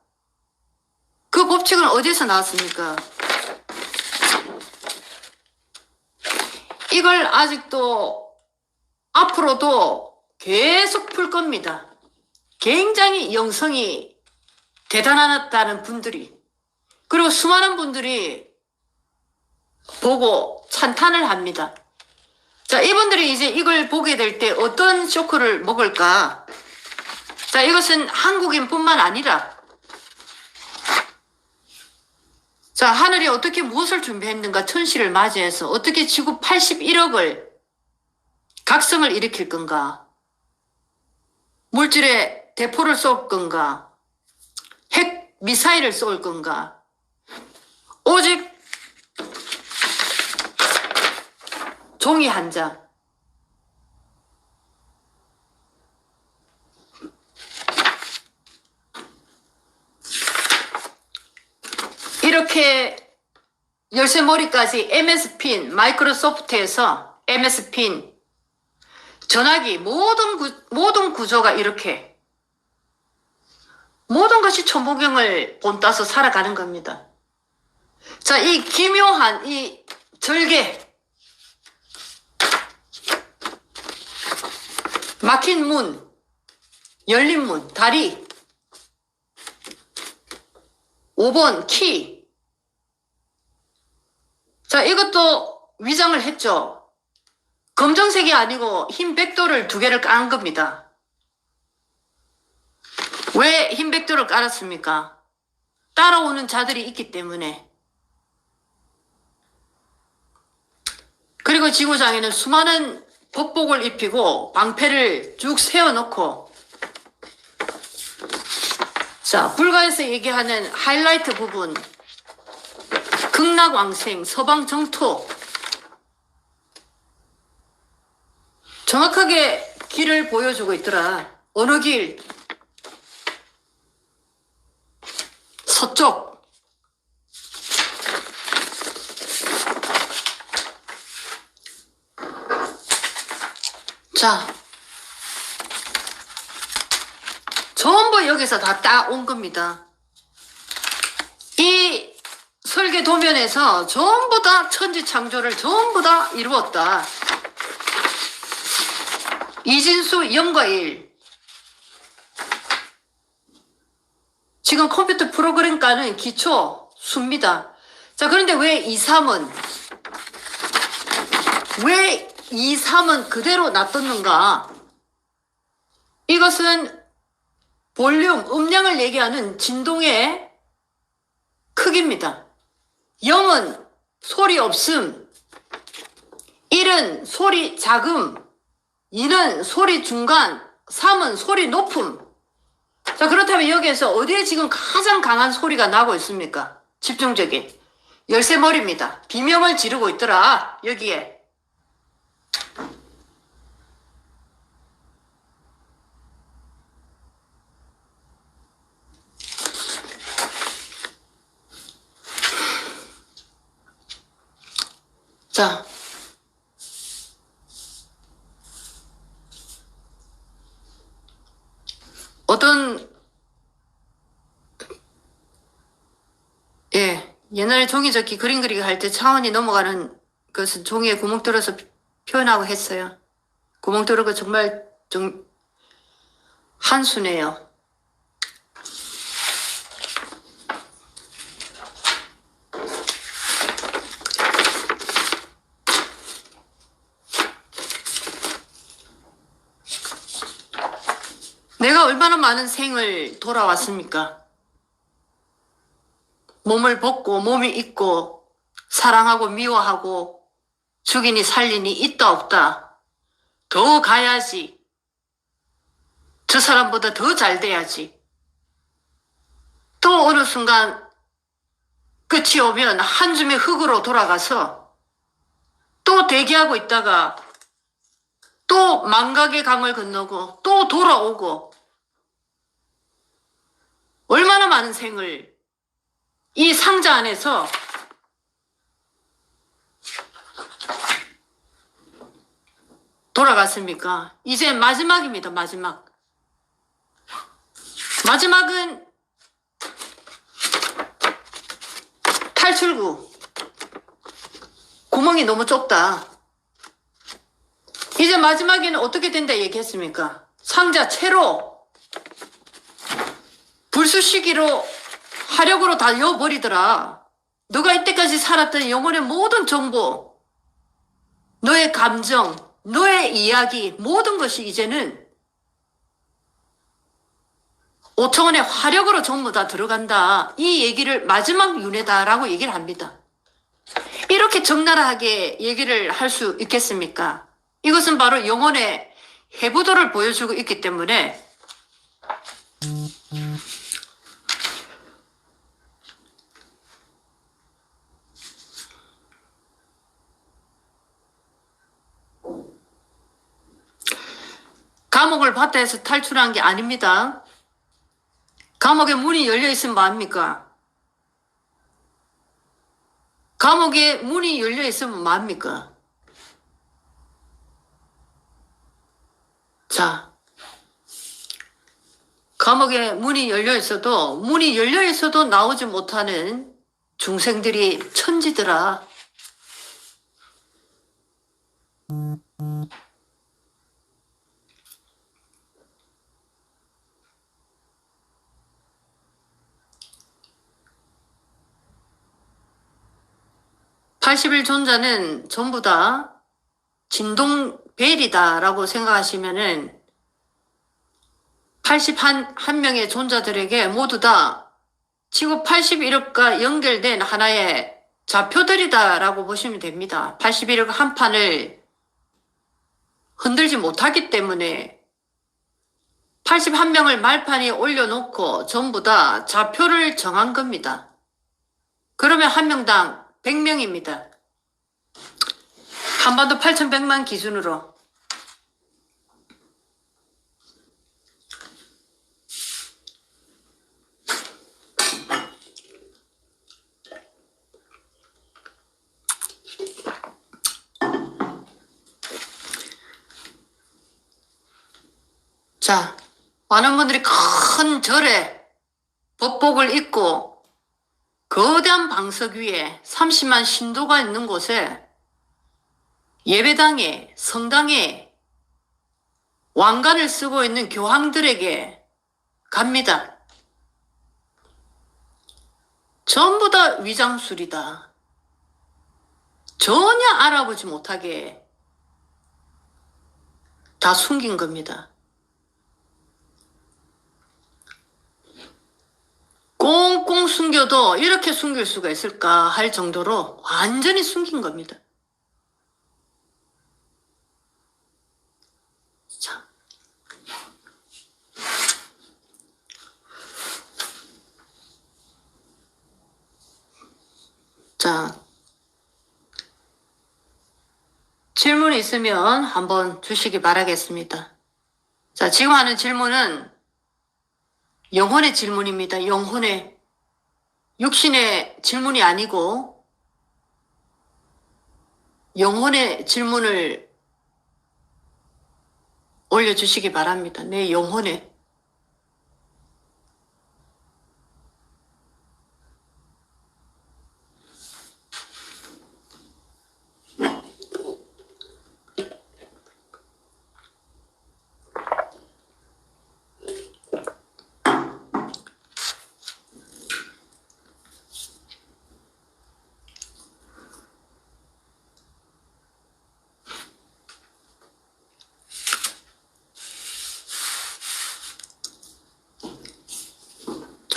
그 법칙은 어디서 나왔습니까? 이걸 아직도 앞으로도 계속 풀 겁니다. 굉장히 영성이 대단하다는 분들이, 그리고 수많은 분들이 보고 찬탄을 합니다. 자, 이분들이 이제 이걸 보게 될 때 어떤 쇼크를 먹을까? 자, 이것은 한국인뿐만 아니라, 자, 하늘이 어떻게 무엇을 준비했는가? 천시를 맞이해서 어떻게 지구 81억을 각성을 일으킬 건가? 물질의 대포를 쏠 건가? 핵 미사일을 쏠 건가? 오직 종이 한 장. 이렇게 열쇠머리까지 MS핀, 마이크로소프트에서 MS핀, 전화기, 모든 구조가 이렇게, 모든 것이 천부경을 본따서 살아가는 겁니다. 자, 이 기묘한 이 절개, 막힌 문, 열린 문, 다리, 5번 키. 자, 이것도 위장을 했죠. 검정색이 아니고 흰 백돌을 2개를 까는 겁니다. 왜 흰 백돌을 깔았습니까? 따라오는 자들이 있기 때문에. 그리고 지구장에는 수많은 법복을 입히고 방패를 쭉 세워놓고, 자, 불가에서 얘기하는 하이라이트 부분, 극락왕생, 서방정토, 정확하게 길을 보여주고 있더라. 어느 길? 서쪽. 자, 전부 여기서 다 따온 겁니다. 이 설계 도면에서 전부 다 천지창조를 전부 다 이루었다. 이진수 0과 1. 지금 컴퓨터 프로그램과는 기초 수입니다. 자, 그런데 왜 2, 3은 그대로 놔뒀는가? 이것은 볼륨, 음량을 얘기하는 진동의 크기입니다. 0은 소리 없음, 1은 소리 작음, 2는 소리 중간, 3은 소리 높음. 자, 그렇다면 여기에서 어디에 지금 가장 강한 소리가 나고 있습니까? 집중적인. 열쇠머리입니다. 비명을 지르고 있더라, 여기에. 자, 옛날에 종이 접기 그림 그리기 할 때 차원이 넘어가는 것은 종이에 구멍 뚫어서 표현하고 했어요. 구멍 뚫은 거 정말 좀 한수네요. 내가 얼마나 많은 생을 돌아왔습니까? 몸을 벗고 몸이 있고 사랑하고 미워하고 죽이니 살리니 있다 없다. 더 가야지. 저 사람보다 더 잘 돼야지. 또 어느 순간 끝이 오면 한 줌의 흙으로 돌아가서 또 대기하고 있다가 또 망각의 강을 건너고 또 돌아오고 얼마나 많은 생을 이 상자 안에서 돌아갔습니까? 이제 마지막입니다. 마지막. 마지막은 탈출구. 구멍이 너무 좁다. 이제 마지막에는 어떻게 된다 얘기했습니까? 상자 채로 불쑤시기로 화력으로 다 여어버리더라. 너가 이때까지 살았던 영혼의 모든 정보, 너의 감정, 너의 이야기, 모든 것이 이제는 5차원의 화력으로 전부 다 들어간다. 이 얘기를 마지막 윤회다라고 얘기를 합니다. 이렇게 적나라하게 얘기를 할 수 있겠습니까? 이것은 바로 영혼의 해부도를 보여주고 있기 때문에 감옥을 바다에서 탈출한 게 아닙니다. 감옥에 문이 열려 있으면 뭐합니까? 감옥에 문이 열려 있으면 뭐합니까? 자, 감옥에 문이 열려 있어도 나오지 못하는 중생들이 천지더라. (80일) 존자는 전부 다 진동벨이다라고 생각하시면은 81명의 존자들에게 모두 다 지구 81억과 연결된 하나의 좌표들이다라고 보시면 됩니다. 81억 한 판을 흔들지 못하기 때문에 81명을 말판에 올려놓고 전부 다 좌표를 정한 겁니다. 그러면 한 명당 100명입니다. 한반도 8,100만 기준으로. 자, 많은 분들이 큰 절에 법복을 입고 거대한 방석 위에 30만 신도가 있는 곳에 예배당에, 성당에 왕관을 쓰고 있는 교황들에게 갑니다. 전부 다 위장술이다. 전혀 알아보지 못하게 다 숨긴 겁니다. 꽁꽁 숨겨도 이렇게 숨길 수가 있을까 할 정도로 완전히 숨긴 겁니다. 자, 질문이 있으면 한번 주시기 바라겠습니다. 자, 지금 하는 질문은 영혼의 질문입니다. 영혼의, 육신의 질문이 아니고 영혼의 질문을 올려주시기 바랍니다. 내 영혼에.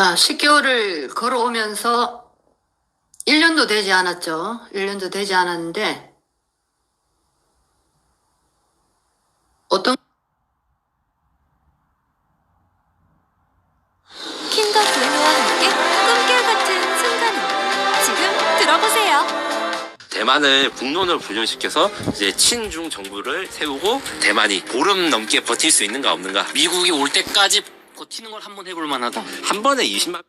자, 10개월을 걸어오면서 1년도 되지 않았죠. 1년도 되지 않았는데 어떤 킹과 브루노와 함께 꿈결 같은 순간을 지금 들어보세요. 대만을 국론을 분열시켜서 이제 친중 정부를 세우고 대만이 보름 넘게 버틸 수 있는가 없는가. 미국이 올 때까지 버티는 걸 한번 해볼 만하다. 한 번에 20만